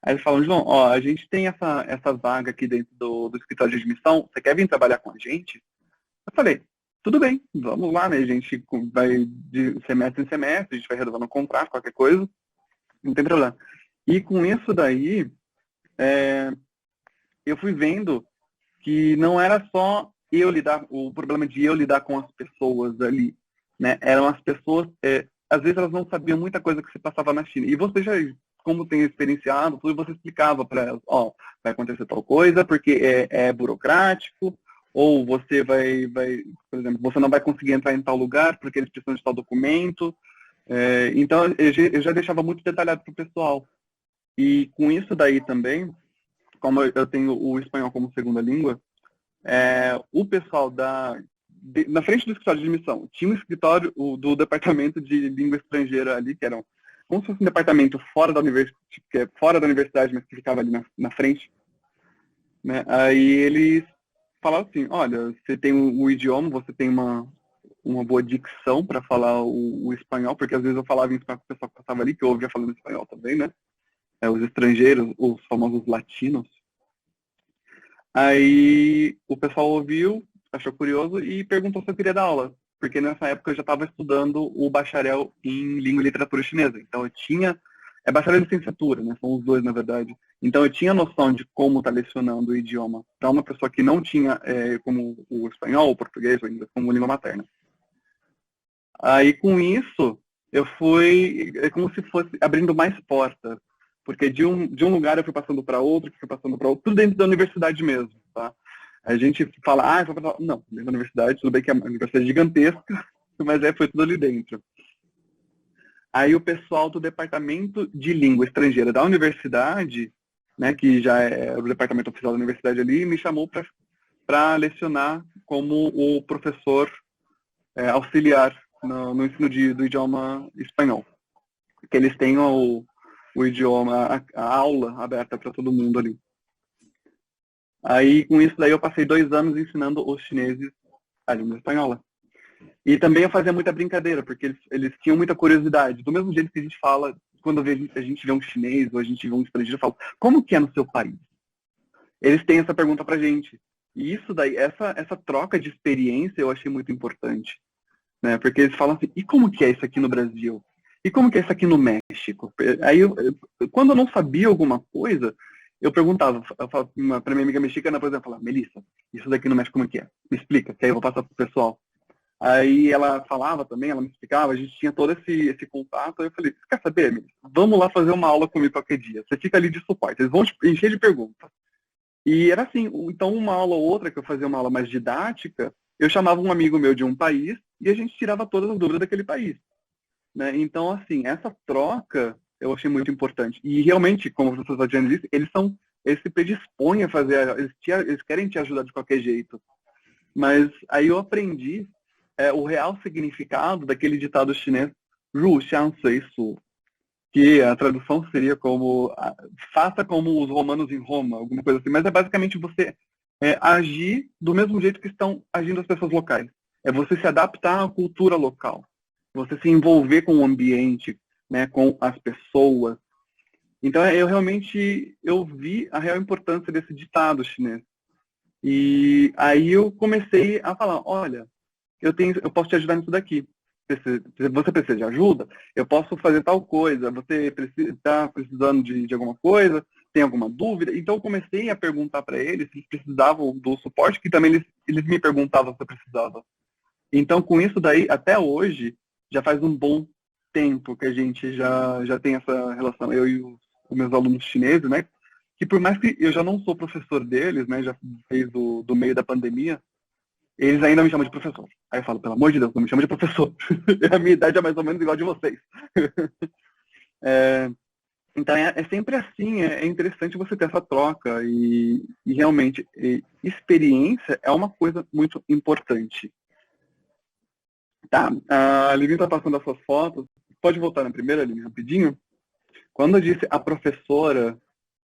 Aí eles falam, João, ó, a gente tem essa vaga aqui dentro do escritório de admissão, você quer vir trabalhar com a gente? Eu falei, tudo bem, vamos lá, né? A gente vai de semestre em semestre, a gente vai renovando o contrato, qualquer coisa, não tem problema. E com isso daí, eu fui vendo que não era só o problema de eu lidar com as pessoas ali, né? Eram as pessoas, às vezes elas não sabiam muita coisa que se passava na China. E você já, como tem experienciado, tudo você explicava para elas, ó, vai acontecer tal coisa porque é burocrático, ou você vai, por exemplo, você não vai conseguir entrar em tal lugar porque eles precisam de tal documento. Então, eu já deixava muito detalhado para o pessoal. E com isso daí também, como eu tenho o espanhol como segunda língua, o pessoal na frente do escritório de admissão, tinha um escritório do departamento de língua estrangeira ali, que era como se fosse um departamento fora da universidade, mas que ficava ali na frente. Né? Aí eles falavam assim, olha, você tem o idioma, você tem uma boa dicção para falar o espanhol, porque às vezes eu falava em espanhol com o pessoal que passava ali, que eu ouvia falando espanhol também, né? Os estrangeiros, os famosos latinos. Aí o pessoal ouviu, achou curioso e perguntou se eu queria dar aula, porque nessa época eu já estava estudando o bacharel em língua e literatura chinesa. Então eu tinha, bacharel e licenciatura, né? São os dois na verdade. Então eu tinha noção de como estar lecionando o idioma para uma pessoa que não tinha como o espanhol, o português, o inglês como língua materna. Aí com isso eu fui, como se fosse abrindo mais portas. Porque de um lugar eu fui passando para outro, tudo dentro da universidade mesmo, tá? A gente fala, não, dentro da universidade, tudo bem que a universidade é gigantesca, mas foi tudo ali dentro. Aí o pessoal do departamento de língua estrangeira da universidade, né, que já é o departamento oficial da universidade ali, me chamou para lecionar como o professor auxiliar no ensino do idioma espanhol. Que eles têm o idioma, a aula aberta para todo mundo ali. Aí, com isso daí, eu passei 2 anos ensinando os chineses a língua espanhola. E também eu fazia muita brincadeira, porque eles tinham muita curiosidade. Do mesmo jeito que a gente fala, quando a gente vê um chinês ou a gente vê um estrangeiro, eu falo, como que é no seu país? Eles têm essa pergunta pra gente. E isso daí, essa troca de experiência eu achei muito importante. Né? Porque eles falam assim, e como que é isso aqui no Brasil? E como que é isso aqui no México? Aí, quando eu não sabia alguma coisa, eu perguntava para minha amiga mexicana, por exemplo, Melissa, isso daqui no México como que é? Me explica, que aí eu vou passar pro pessoal. Aí ela falava também, ela me explicava, a gente tinha todo esse contato. Aí eu falei, você quer saber, Melissa? Vamos lá fazer uma aula comigo qualquer dia. Você fica ali de suporte, eles vão te encher de perguntas. E era assim, então uma aula ou outra, que eu fazia uma aula mais didática, eu chamava um amigo meu de um país e a gente tirava todas as dúvidas daquele país. Né? Então, assim, essa troca eu achei muito importante. E realmente, como o professor Adriano disse, eles se predispõem a fazer, eles querem te ajudar de qualquer jeito. Mas aí eu aprendi o real significado daquele ditado chinês, Ru Xiang Sui Su, que a tradução seria como faça como os romanos em Roma, alguma coisa assim. Mas é basicamente você agir do mesmo jeito que estão agindo as pessoas locais. É você se adaptar à cultura local. Você se envolver com o ambiente, né, com as pessoas. Então, eu vi a real importância desse ditado chinês. E aí eu comecei a falar, olha, eu posso te ajudar nisso daqui. Você precisa de ajuda? Eu posso fazer tal coisa. Você está precisando de alguma coisa? Tem alguma dúvida? Então, eu comecei a perguntar para eles se eles precisavam do suporte, que também eles me perguntavam se eu precisava. Então, com isso daí, até hoje, já faz um bom tempo que a gente já tem essa relação, eu e com meus alunos chineses, né? Que por mais que eu já não sou professor deles, né? Já desde do meio da pandemia, eles ainda me chamam de professor. Aí eu falo, pelo amor de Deus, não me chama de professor. A minha idade é mais ou menos igual a de vocês. Então é sempre assim, é interessante você ter essa troca e realmente experiência é uma coisa muito importante. Tá, a Aline está passando as suas fotos. Pode voltar na primeira, Aline, rapidinho? Quando eu disse a professora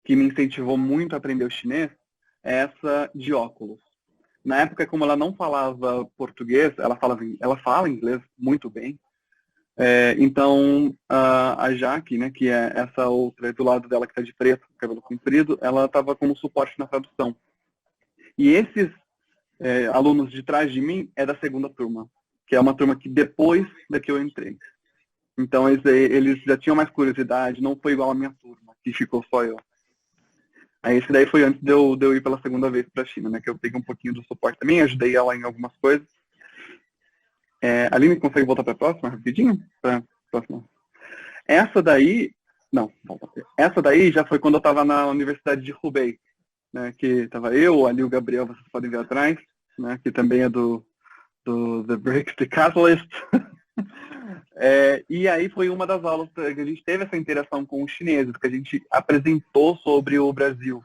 que me incentivou muito a aprender o chinês, é essa de óculos. Na época, como ela não falava português, ela fala inglês muito bem. Então, a Jaque, né, que é essa outra do lado dela que está de preto, cabelo comprido, ela estava como suporte na tradução. E esses alunos de trás de mim é da segunda turma, que é uma turma que depois da que eu entrei. Então, eles já tinham mais curiosidade, não foi igual a minha turma, que ficou só eu. Aí esse daí foi antes de eu ir pela segunda vez para a China, né, que eu peguei um pouquinho do suporte também, ajudei ela em algumas coisas. Aline, consegue voltar para a próxima, rapidinho? Próxima. Essa daí já foi quando eu estava na Universidade de Hubei, né, que estava eu, ali o Gabriel, vocês podem ver atrás, né, que também é do The BRICS, The Catalyst. E aí foi uma das aulas que a gente teve essa interação com os chineses, que a gente apresentou sobre o Brasil.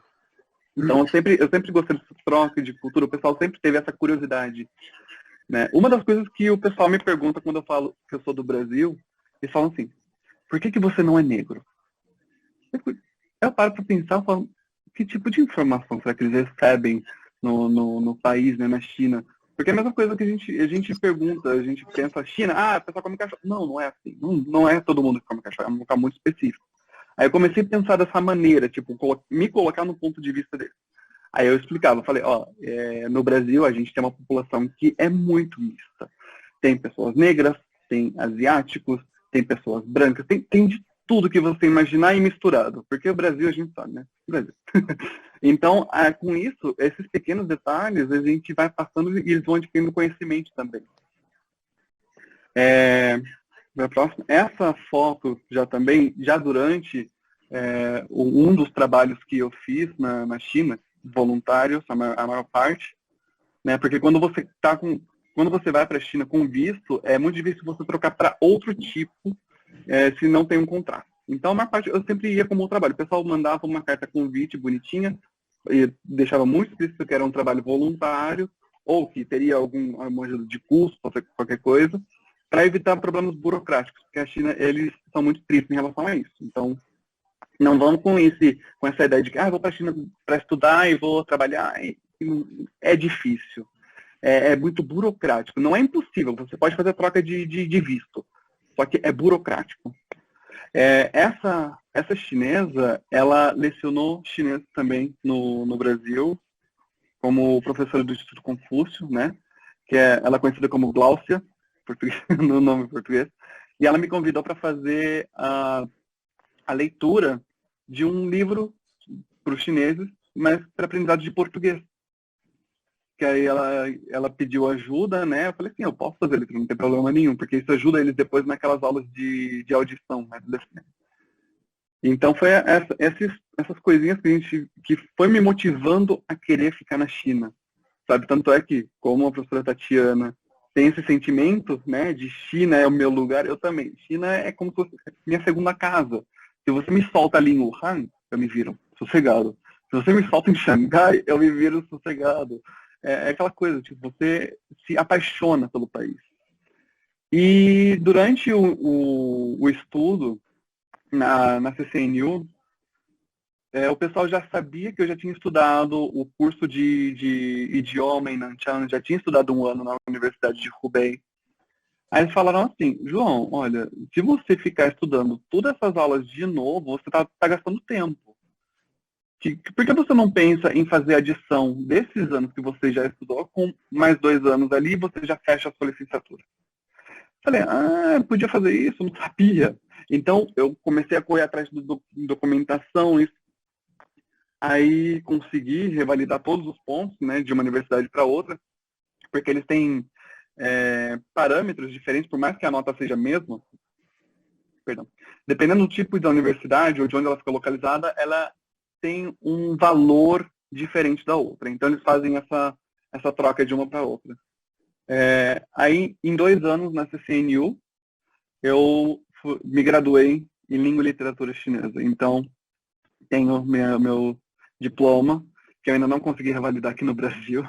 Então eu sempre gostei dessa troca de cultura, o pessoal sempre teve essa curiosidade. Né? Uma das coisas que o pessoal me pergunta quando eu falo que eu sou do Brasil, eles falam assim, por que você não é negro? Eu paro para pensar, eu falo, que tipo de informação será que eles recebem no país, né, na China? Porque é a mesma coisa que a gente pergunta, a gente pensa, China, a pessoa come cachorro. Não é assim. Não é todo mundo que come cachorro, é um local muito específico. Aí eu comecei a pensar dessa maneira, tipo, me colocar no ponto de vista dele. Aí eu explicava, eu falei, no Brasil a gente tem uma população que é muito mista. Tem pessoas negras, tem asiáticos, tem pessoas brancas, tem de tudo que você imaginar e misturado. Porque o Brasil, a gente sabe, né? Brasil. Então, com isso, esses pequenos detalhes, a gente vai passando e eles vão adquirindo conhecimento também. A próxima, essa foto já durante um dos trabalhos que eu fiz na China, voluntários, a maior parte, né? Porque quando você vai para a China com visto, é muito difícil você trocar para outro tipo, se não tem um contrato. Então, a maior parte, eu sempre ia como trabalho. O pessoal mandava uma carta convite bonitinha, e deixava muito explícito que era um trabalho voluntário, ou que teria alguma ajuda de custo, qualquer coisa, para evitar problemas burocráticos, porque a China, eles são muito tristes em relação a isso. Então, não vamos com essa ideia de que vou para a China para estudar e vou trabalhar. É difícil. É muito burocrático. Não é impossível, você pode fazer a troca de visto, só que é burocrático. Essa chinesa, ela lecionou chinês também no Brasil, como professora do Instituto Confúcio, né? Que ela é conhecida como Gláucia, no nome português. E ela me convidou para fazer a leitura de um livro para os chineses, mas para aprendizado de português. Que aí ela pediu ajuda, né? Eu falei assim, eu posso fazer a leitura, não tem problema nenhum, porque isso ajuda eles depois naquelas aulas de audição, né? Então foi essas coisinhas que foi me motivando a querer ficar na China, sabe? Tanto é que, como a professora Tatiana tem esse sentimento, né, de China é o meu lugar, eu também. China é como se fosse minha segunda casa. Se você me solta ali em Wuhan, eu me viro sossegado. Se você me solta em Xangai, eu me viro sossegado. É aquela coisa, tipo, você se apaixona pelo país. E durante o estudo na CCNU, o pessoal já sabia que eu já tinha estudado o curso de idioma em Nanchang, já tinha estudado 1 ano na Universidade de Hubei. Aí eles falaram assim, João, olha, se você ficar estudando todas essas aulas de novo, você tá gastando tempo. Por que você não pensa em fazer a adição desses anos que você já estudou com mais 2 anos ali e você já fecha a sua licenciatura? Falei, podia fazer isso, não sabia. Então, eu comecei a correr atrás de documentação, aí consegui revalidar todos os pontos, né, de uma universidade para outra, porque eles têm parâmetros diferentes, por mais que a nota seja a mesma, dependendo do tipo da universidade ou de onde ela fica localizada, ela tem um valor diferente da outra. Então, eles fazem essa troca de uma para outra. Aí, em 2 anos, na CCNU, eu me graduei em Língua e Literatura Chinesa. Então, tenho meu diploma, que eu ainda não consegui revalidar aqui no Brasil,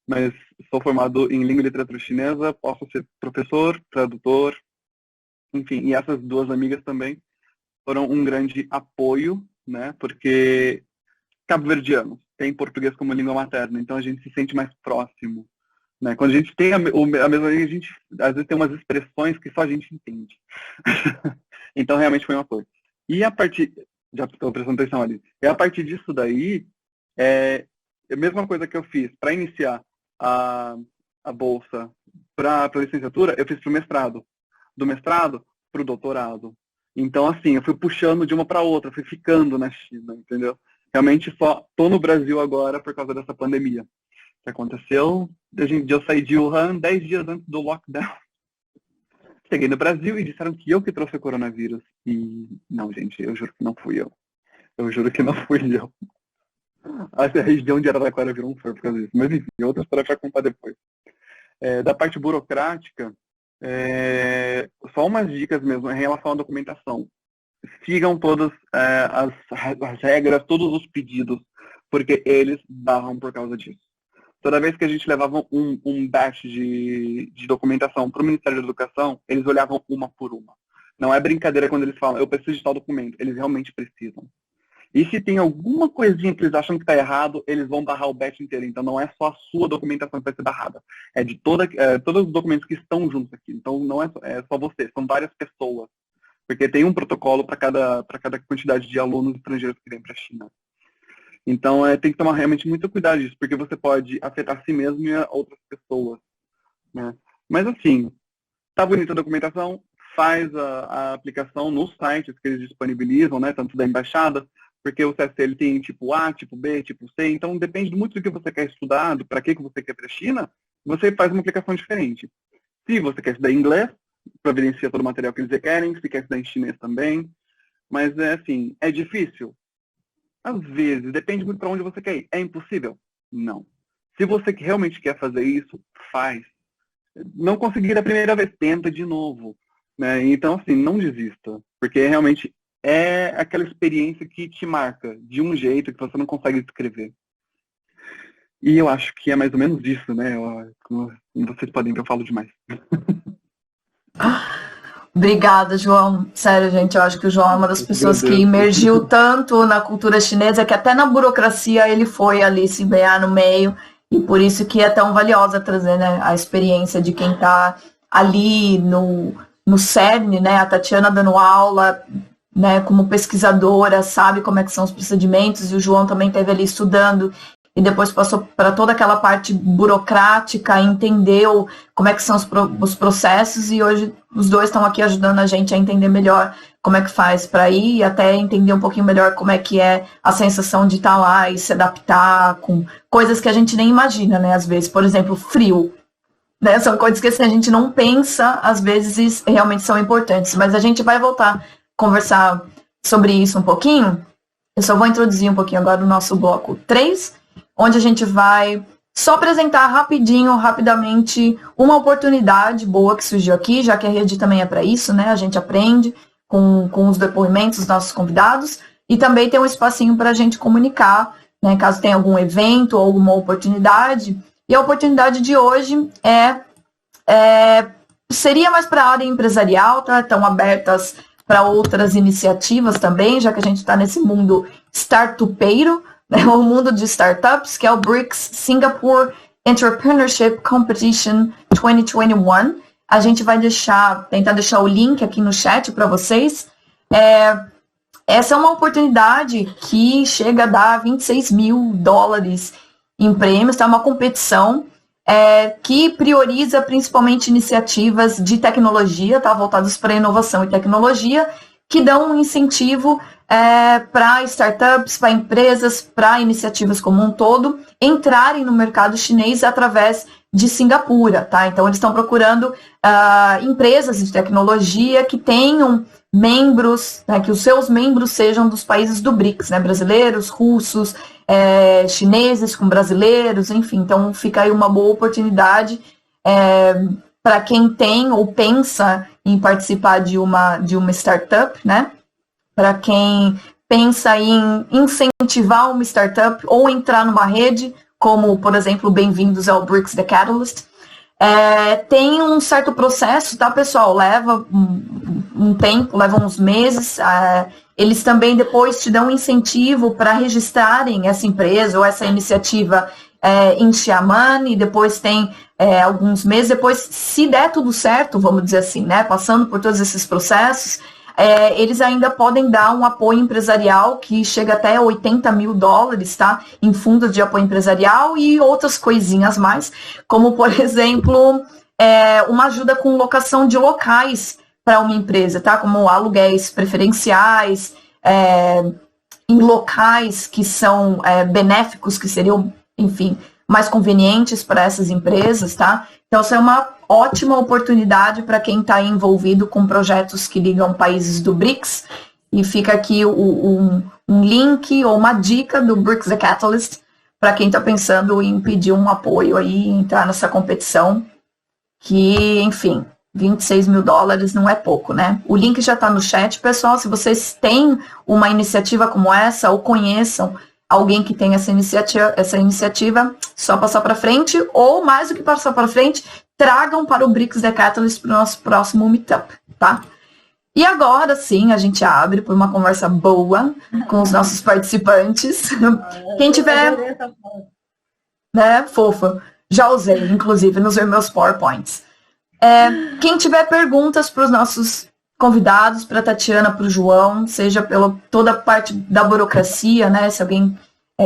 mas sou formado em Língua e Literatura Chinesa, posso ser professor, tradutor, enfim. E essas 2 amigas também foram um grande apoio, né? Porque cabo-verdianos têm português como língua materna, então a gente se sente mais próximo, né? Quando a gente tem a mesma língua, a gente às vezes tem umas expressões que só a gente entende. Então realmente foi um apoio. E a partir... Já estou prestando atenção ali. E a partir disso daí, a mesma coisa que eu fiz para iniciar a bolsa para a licenciatura, eu fiz para o mestrado. Do mestrado para o doutorado. Então, assim, eu fui puxando de uma para outra, fui ficando na China, entendeu? Realmente só estou no Brasil agora por causa dessa pandemia. Que aconteceu, eu saí de Wuhan 10 dias antes do lockdown. Cheguei no Brasil e disseram que eu que trouxe o coronavírus. E não, gente, eu juro que não fui eu. Eu juro que não fui eu. A região de Araraquara virou um por causa disso. Mas enfim, outra história para contar depois. Da parte burocrática, só umas dicas mesmo em relação à documentação. Sigam todas as regras, todos os pedidos, porque eles barram por causa disso. Toda vez que a gente levava um batch de documentação para o Ministério da Educação, eles olhavam uma por uma. Não é brincadeira quando eles falam, eu preciso de tal documento. Eles realmente precisam. E se tem alguma coisinha que eles acham que está errado, eles vão barrar o batch inteiro. Então não é só a sua documentação que vai ser barrada. É de todos os documentos que estão juntos aqui. Então não é só você, são várias pessoas. Porque tem um protocolo para cada quantidade de alunos estrangeiros que vêm para a China. Então, tem que tomar realmente muito cuidado disso, porque você pode afetar a si mesmo e a outras pessoas, né? Mas, assim, tá bonita a documentação, faz a aplicação nos sites que eles disponibilizam, né? Tanto da embaixada, porque o CSC ele tem tipo A, tipo B, tipo C, então depende muito do que você quer estudar, para que você quer ir para a China, você faz uma aplicação diferente. Se você quer estudar inglês, providencia todo o material que eles requerem, se quer estudar em chinês também, mas, assim, é difícil? Às vezes, depende muito para onde você quer ir. É impossível? Não. Se você realmente quer fazer isso, faz. Não conseguir a primeira vez, tenta de novo, né? Então, assim, não desista. Porque realmente é aquela experiência que te marca de um jeito que você não consegue descrever. E eu acho que é mais ou menos isso, né? Como vocês podem ver, eu falo demais. Obrigada, João. Sério, gente, eu acho que o João é uma das pessoas que emergiu tanto na cultura chinesa que até na burocracia ele foi ali se embrenhar no meio, e por isso que é tão valiosa trazer, né, a experiência de quem está ali no cerne, né, a Tatiana dando aula, né, como pesquisadora, sabe como é que são os procedimentos, e o João também esteve ali estudando e depois passou para toda aquela parte burocrática, entendeu como é que são os processos, e hoje os dois estão aqui ajudando a gente a entender melhor como é que faz para ir, e até entender um pouquinho melhor como é que é a sensação de estar lá e se adaptar com coisas que a gente nem imagina, né, às vezes, por exemplo, frio, né, são coisas que assim, a gente não pensa, às vezes realmente são importantes, mas a gente vai voltar a conversar sobre isso um pouquinho. Eu só vou introduzir um pouquinho agora o nosso bloco 3, onde a gente vai só apresentar rapidamente, uma oportunidade boa que surgiu aqui, já que a rede também é para isso, né? A gente aprende com os depoimentos dos nossos convidados, e também tem um espacinho para a gente comunicar, né? Caso tenha algum evento ou alguma oportunidade. E a oportunidade de hoje seria mais para a área empresarial, tá? Estão abertas para outras iniciativas também, já que a gente está nesse mundo startupeiro, o mundo de startups, que é o BRICS Singapore Entrepreneurship Competition 2021. A gente vai tentar deixar o link aqui no chat para vocês. Essa é uma oportunidade que chega a dar $26 mil em prêmios, tá? Uma competição que prioriza principalmente iniciativas de tecnologia, tá? Voltadas para inovação e tecnologia, que dão um incentivo para startups, para empresas, para iniciativas como um todo, entrarem no mercado chinês através de Singapura, tá? Então, eles estão procurando empresas de tecnologia que tenham membros, né, que os seus membros sejam dos países do BRICS, né? Brasileiros, russos, chineses com brasileiros, enfim. Então, fica aí uma boa oportunidade para quem tem ou pensa em participar de uma startup, né? Para quem pensa em incentivar uma startup ou entrar numa rede, como, por exemplo, Bem-vindos ao BRICS The Catalyst. Tem um certo processo, tá, pessoal? Leva um tempo, leva uns meses. Eles também depois te dão um incentivo para registrarem essa empresa ou essa iniciativa em Xiamen, e depois tem alguns meses. Depois, se der tudo certo, vamos dizer assim, né? Passando por todos esses processos, eles ainda podem dar um apoio empresarial que chega até $80 mil, tá? Em fundos de apoio empresarial e outras coisinhas mais, como, por exemplo, uma ajuda com locação de locais para uma empresa, tá? Como aluguéis preferenciais, em locais que são benéficos, que seriam, enfim, mais convenientes para essas empresas, tá? Então, isso é uma ótima oportunidade para quem está envolvido com projetos que ligam países do BRICS. E fica aqui um link ou uma dica do BRICS The Catalyst para quem está pensando em pedir um apoio aí, entrar nessa competição, que, enfim, $26 mil não é pouco, né? O link já está no chat, pessoal. Se vocês têm uma iniciativa como essa ou conheçam alguém que tem essa iniciativa, só passar para frente, ou mais do que passar para frente, tragam para o BRICS The Catalyst para o nosso próximo meetup, tá? E agora sim, a gente abre por uma conversa boa com os nossos participantes. Quem tiver, né, fofa, já usei, inclusive, nos meus PowerPoints. Quem tiver perguntas para os nossos convidados, para a Tatiana, para o João, seja pela toda a parte da burocracia, né? Se alguém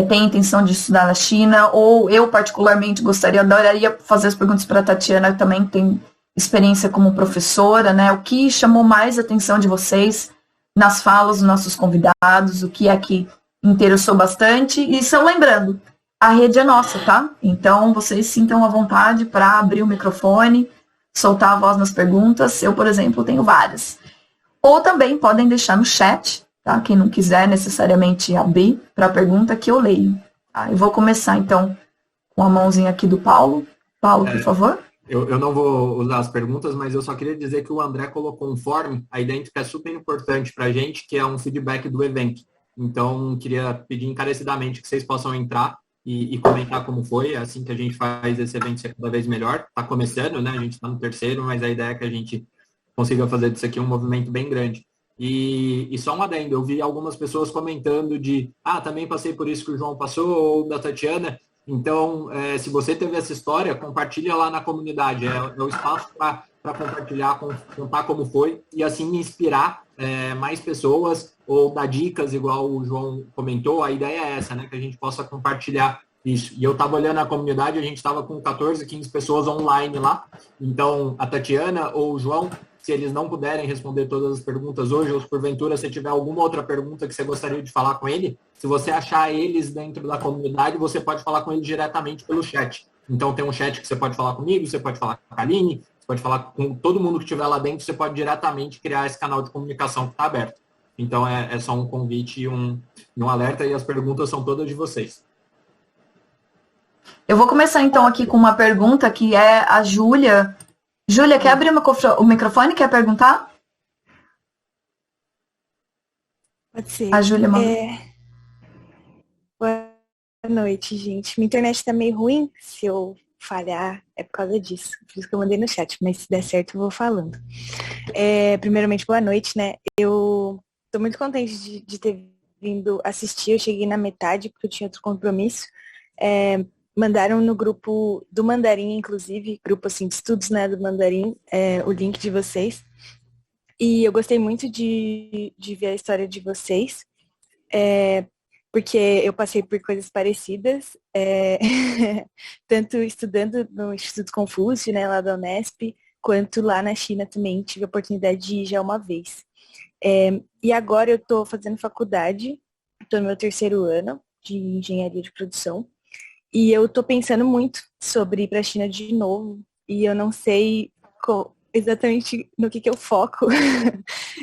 tem intenção de estudar na China, ou eu particularmente adoraria fazer as perguntas para a Tatiana, que também tem experiência como professora, né? O que chamou mais a atenção de vocês nas falas dos nossos convidados, o que é que interessou bastante, e só lembrando, a rede é nossa, tá? Então, vocês sintam à vontade para abrir o microfone, soltar a voz nas perguntas. Eu, por exemplo, tenho várias. Ou também podem deixar no chat, tá? Quem não quiser necessariamente abrir para a pergunta, que eu leio. Tá? Eu vou começar, então, com a mãozinha aqui do Paulo. Paulo, por favor. Eu não vou usar as perguntas, mas eu só queria dizer que o André colocou um form aí dentro que é super importante para a gente, que é um feedback do evento. Então, queria pedir encarecidamente que vocês possam entrar e comentar como foi, assim que a gente faz esse evento ser cada vez melhor. Está começando, né? A gente está no terceiro, mas a ideia é que a gente consiga fazer disso aqui um movimento bem grande. E só um adendo, eu vi algumas pessoas comentando também passei por isso que o João passou, ou da Tatiana. Então, se você teve essa história, compartilha lá na comunidade. É o espaço para compartilhar, contar como foi, e assim inspirar mais pessoas, ou dar dicas, igual o João comentou. A ideia é essa, né? Que a gente possa compartilhar isso. E eu estava olhando a comunidade, a gente estava com 14, 15 pessoas online lá. Então, a Tatiana ou o João, se eles não puderem responder todas as perguntas hoje, ou se porventura você tiver alguma outra pergunta que você gostaria de falar com ele, se você achar eles dentro da comunidade, você pode falar com eles diretamente pelo chat. Então, tem um chat que você pode falar comigo, você pode falar com a Aline, você pode falar com todo mundo que estiver lá dentro, você pode diretamente criar esse canal de comunicação que está aberto. Então, é só um convite e um alerta, e as perguntas são todas de vocês. Eu vou começar, então, aqui com uma pergunta que é a Júlia. Júlia, quer abrir o microfone? Quer perguntar? Pode ser. A Júlia mandou. Boa noite, gente. Minha internet está meio ruim. Se eu falhar, é por causa disso. Por isso que eu mandei no chat, mas se der certo, eu vou falando. Primeiramente, boa noite, né? Eu estou muito contente de ter vindo assistir. Eu cheguei na metade, porque eu tinha outro compromisso. Mandaram no grupo do Mandarim, inclusive, grupo assim, de estudos, né, do Mandarim, o link de vocês. E eu gostei muito de ver a história de vocês, porque eu passei por coisas parecidas, tanto estudando no Instituto Confúcio, né, lá da Unesp, quanto lá na China também tive a oportunidade de ir já uma vez. E agora eu estou fazendo faculdade, estou no meu terceiro ano de engenharia de produção. E eu tô pensando muito sobre ir para a China de novo. E eu não sei exatamente no que eu foco.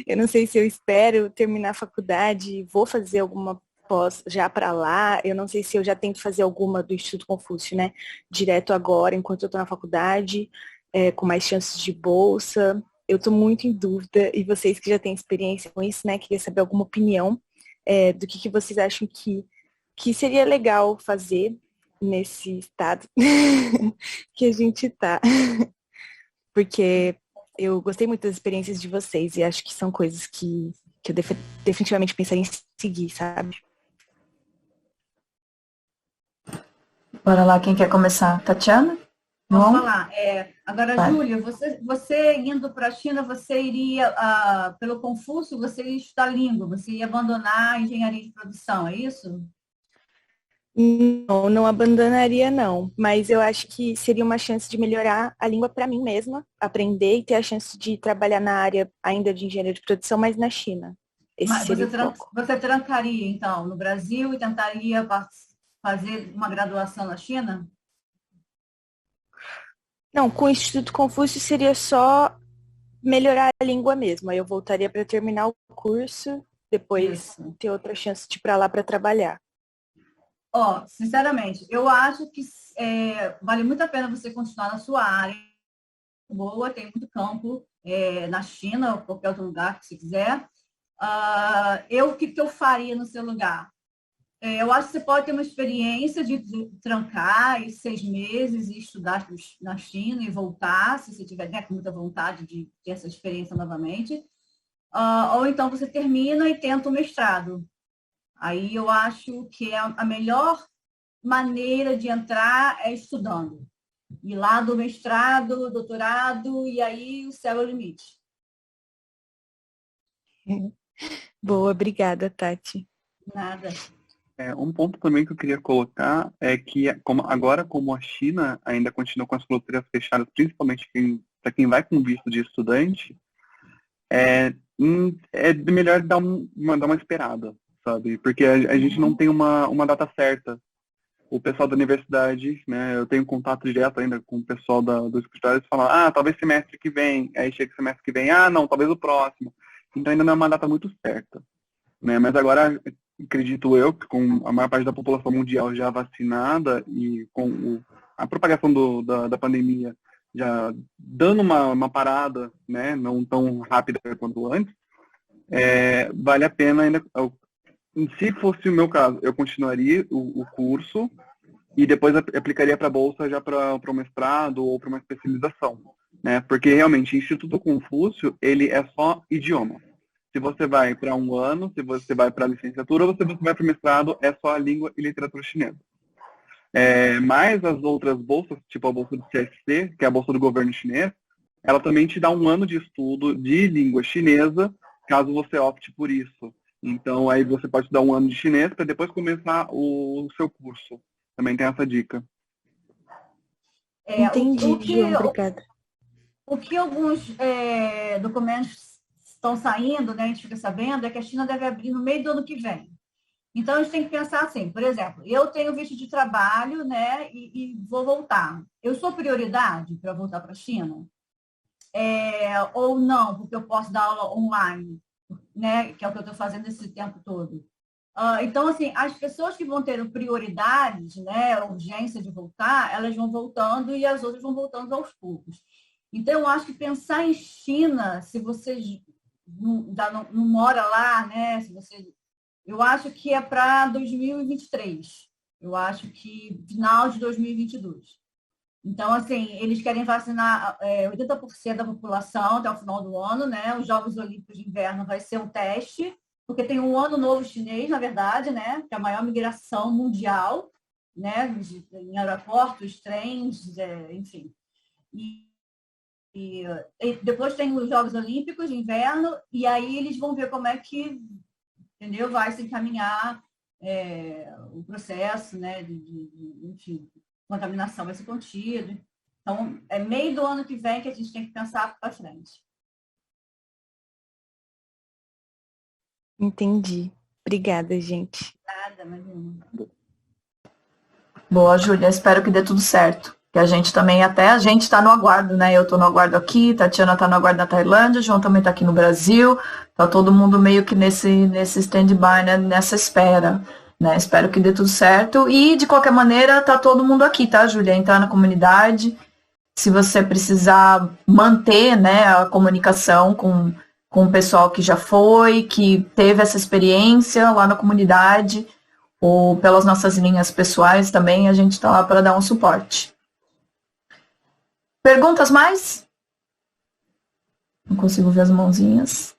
Eu não sei se eu espero terminar a faculdade, vou fazer alguma pós já para lá. Eu não sei se eu já tento fazer alguma do Instituto Confúcio, né? Direto agora, enquanto eu tô na faculdade, com mais chances de bolsa. Eu tô muito em dúvida. E vocês que já têm experiência com isso, né? Queria saber alguma opinião do que vocês acham que seria legal fazer nesse estado que a gente tá. Porque eu gostei muito das experiências de vocês e acho que são coisas que eu definitivamente pensaria em seguir, sabe? Bora lá, quem quer começar? Tatiana? Posso João? falar? Agora, Vai. Júlia, você indo para a China, você iria, pelo Confúcio, você ia estudar língua, você ia abandonar a engenharia de produção, é isso? Não, não abandonaria não, mas eu acho que seria uma chance de melhorar a língua para mim mesma, aprender e ter a chance de trabalhar na área ainda de engenharia de produção, mas na China. Esse Mas seria o foco. você trancaria, então, no Brasil e tentaria fazer uma graduação na China? Não, com o Instituto Confúcio seria só melhorar a língua mesmo. Aí eu voltaria para terminar o curso, depois Isso. ter outra chance de ir para lá para trabalhar. Sinceramente, eu acho que vale muito a pena você continuar na sua área. Boa, tem muito campo na China ou qualquer outro lugar que você quiser. O que eu faria no seu lugar? Eu acho que você pode ter uma experiência de trancar em 6 meses e estudar na China e voltar, se você tiver, né, com muita vontade de ter essa experiência novamente. Ou então você termina e tenta o mestrado. Aí eu acho que a melhor maneira de entrar é estudando. Ir lá do mestrado, doutorado, e aí o céu é o limite. Boa, obrigada, Tati. Nada. Um ponto também que eu queria colocar é que como a China ainda continua com as fronteiras fechadas, principalmente para quem vai com visto de estudante, é melhor dar uma esperada, sabe? Porque a gente não tem uma data certa. O pessoal da universidade, né, eu tenho contato direto ainda com o pessoal do escritório, eles falam, talvez semestre que vem, aí chega o semestre que vem, não, talvez o próximo. Então ainda não é uma data muito certa, né? Mas agora, acredito eu, que com a maior parte da população mundial já vacinada e com a propagação da pandemia já dando uma parada, né, não tão rápida quanto antes, vale a pena ainda. Se fosse o meu caso, eu continuaria o curso e depois aplicaria para a bolsa já para o mestrado ou para uma especialização, né? Porque realmente o Instituto Confúcio ele é só idioma. Se você vai para um ano, se você vai para a licenciatura, ou se você vai para o mestrado, é só a língua e literatura chinesa. Mas as outras bolsas, tipo a bolsa do CSC, que é a bolsa do governo chinês, ela também te dá um ano de estudo de língua chinesa, caso você opte por isso. Então, aí você pode dar um ano de chinês para depois começar o seu curso. Também tem essa dica. Entendi, João, obrigada. O que alguns documentos estão saindo, né, a gente fica sabendo, é que a China deve abrir no meio do ano que vem. Então, a gente tem que pensar assim, por exemplo, eu tenho visto de trabalho, né, e vou voltar. Eu sou prioridade para voltar para a China? Ou não, porque eu posso dar aula online, né, que é o que eu estou fazendo esse tempo todo. Então, assim, as pessoas que vão ter prioridade, né, urgência de voltar, elas vão voltando e as outras vão voltando aos poucos. Então, eu acho que pensar em China, se você não mora lá, né, eu acho que é para 2023. Eu acho que final de 2022. Então, assim, eles querem vacinar 80% da população até o final do ano, né? Os Jogos Olímpicos de Inverno vai ser um teste, porque tem um ano novo chinês, na verdade, né? Que é a maior migração mundial, né? Em aeroportos, trens, enfim. E depois tem os Jogos Olímpicos de Inverno, e aí eles vão ver como é que, entendeu? Vai se encaminhar o processo, né? Enfim, contaminação vai ser contida. Então, é meio do ano que vem que a gente tem que pensar para frente. Entendi. Obrigada, gente. Nada, imagina. Boa, Júlia. Espero que dê tudo certo. Que a gente também, até a gente tá no aguardo, né? Eu tô no aguardo aqui, Tatiana tá no aguardo na Tailândia, João também tá aqui no Brasil. Tá todo mundo meio que nesse stand-by, né? Nessa espera, né? Espero que dê tudo certo. E, de qualquer maneira, tá todo mundo aqui, tá, Júlia? Entrar na comunidade. Se você precisar manter, né, a comunicação com o pessoal que já foi, que teve essa experiência lá na comunidade, ou pelas nossas linhas pessoais também, a gente está lá para dar um suporte. Perguntas mais? Não consigo ver as mãozinhas.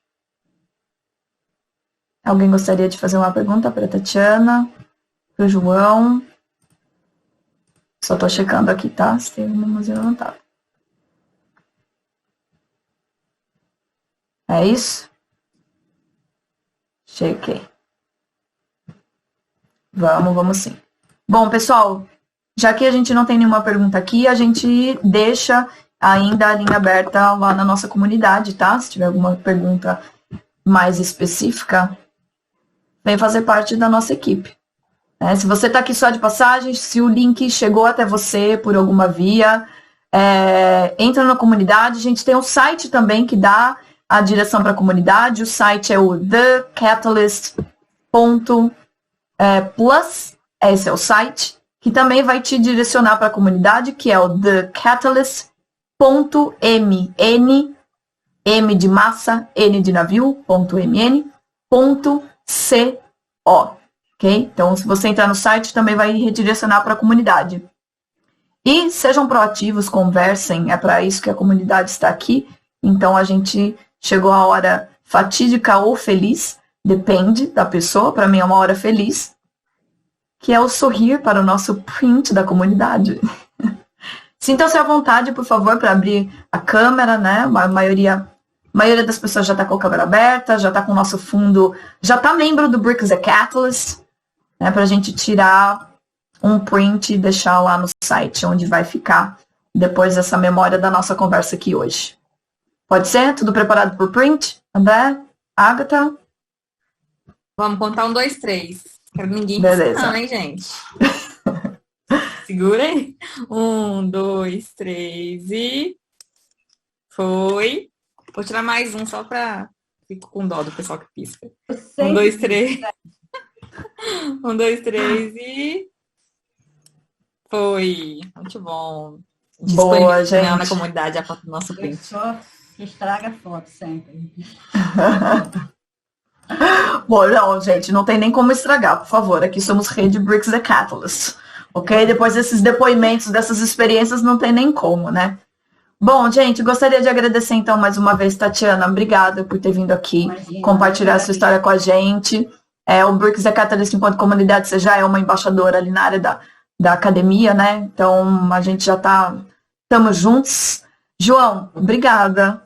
Alguém gostaria de fazer uma pergunta para a Tatiana, para o João? Só estou checando aqui, tá? Se tem alguma mãozinha levantada. É isso? Chequei. Vamos sim. Bom, pessoal, já que a gente não tem nenhuma pergunta aqui, a gente deixa ainda a linha aberta lá na nossa comunidade, tá? Se tiver alguma pergunta mais específica, vem fazer parte da nossa equipe. Se você está aqui só de passagem, se o link chegou até você por alguma via, entra na comunidade. A gente tem um site também que dá a direção para a comunidade. O site é o thecatalyst.plus. Esse é o site, que também vai te direcionar para a comunidade, que é o thecatalyst.mn, M de massa, N de navio, .mn.co. Ok? Então, se você entrar no site, também vai redirecionar para a comunidade. E sejam proativos, conversem, é para isso que a comunidade está aqui. Então, a gente chegou a hora fatídica ou feliz, depende da pessoa, para mim é uma hora feliz, que é o sorrir para o nosso print da comunidade. Sintam-se à vontade, por favor, para abrir a câmera, né? A maioria das pessoas já está com a câmera aberta, já está com o nosso fundo, já está membro do Bricks the Catalyst, né, para a gente tirar um print e deixar lá no site, onde vai ficar depois essa memória da nossa conversa aqui hoje. Pode ser? Tudo preparado para o print? André? Agatha? Vamos contar 1, 2, 3. Quero ninguém Beleza. Não, hein, gente? Segura aí. 1, 2, 3 e... Foi. Vou tirar mais um só para... Fico com dó do pessoal que pisca. 1, 2, 3... 1, 2, 3 e... Foi. Muito bom. Boa, gente. Na comunidade a foto do nosso print. Só estraga a foto sempre. Bom, não, gente, não tem nem como estragar, por favor. Aqui somos Rede Bricks the Catalyst. Ok? Depois desses depoimentos, dessas experiências, não tem nem como, né? Bom, gente, gostaria de agradecer então mais uma vez, Tatiana. Obrigada por ter vindo aqui, compartilhar a sua história com a gente. O Bricks the Catalyst, enquanto comunidade, você já é uma embaixadora ali na área da academia, né? Então, a gente já estamos juntos. João, obrigada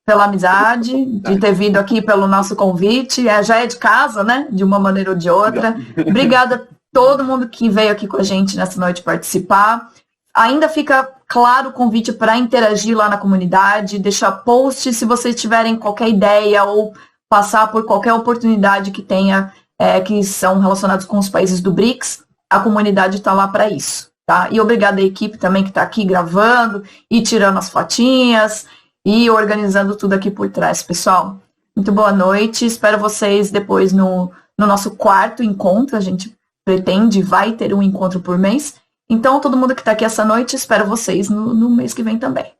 pela amizade, de ter vindo aqui pelo nosso convite. Já é de casa, né? De uma maneira ou de outra. Obrigada a todo mundo que veio aqui com a gente nessa noite participar. Ainda fica claro o convite para interagir lá na comunidade, deixar post se vocês tiverem qualquer ideia ou passar por qualquer oportunidade que tenha, que são relacionados com os países do BRICS. A comunidade está lá para isso, tá? E obrigada à equipe também que está aqui gravando e tirando as fotinhas e organizando tudo aqui por trás, pessoal. Muito boa noite, espero vocês depois no nosso 4º encontro. A gente vai ter um encontro por mês. Então, todo mundo que está aqui essa noite, espero vocês no mês que vem também.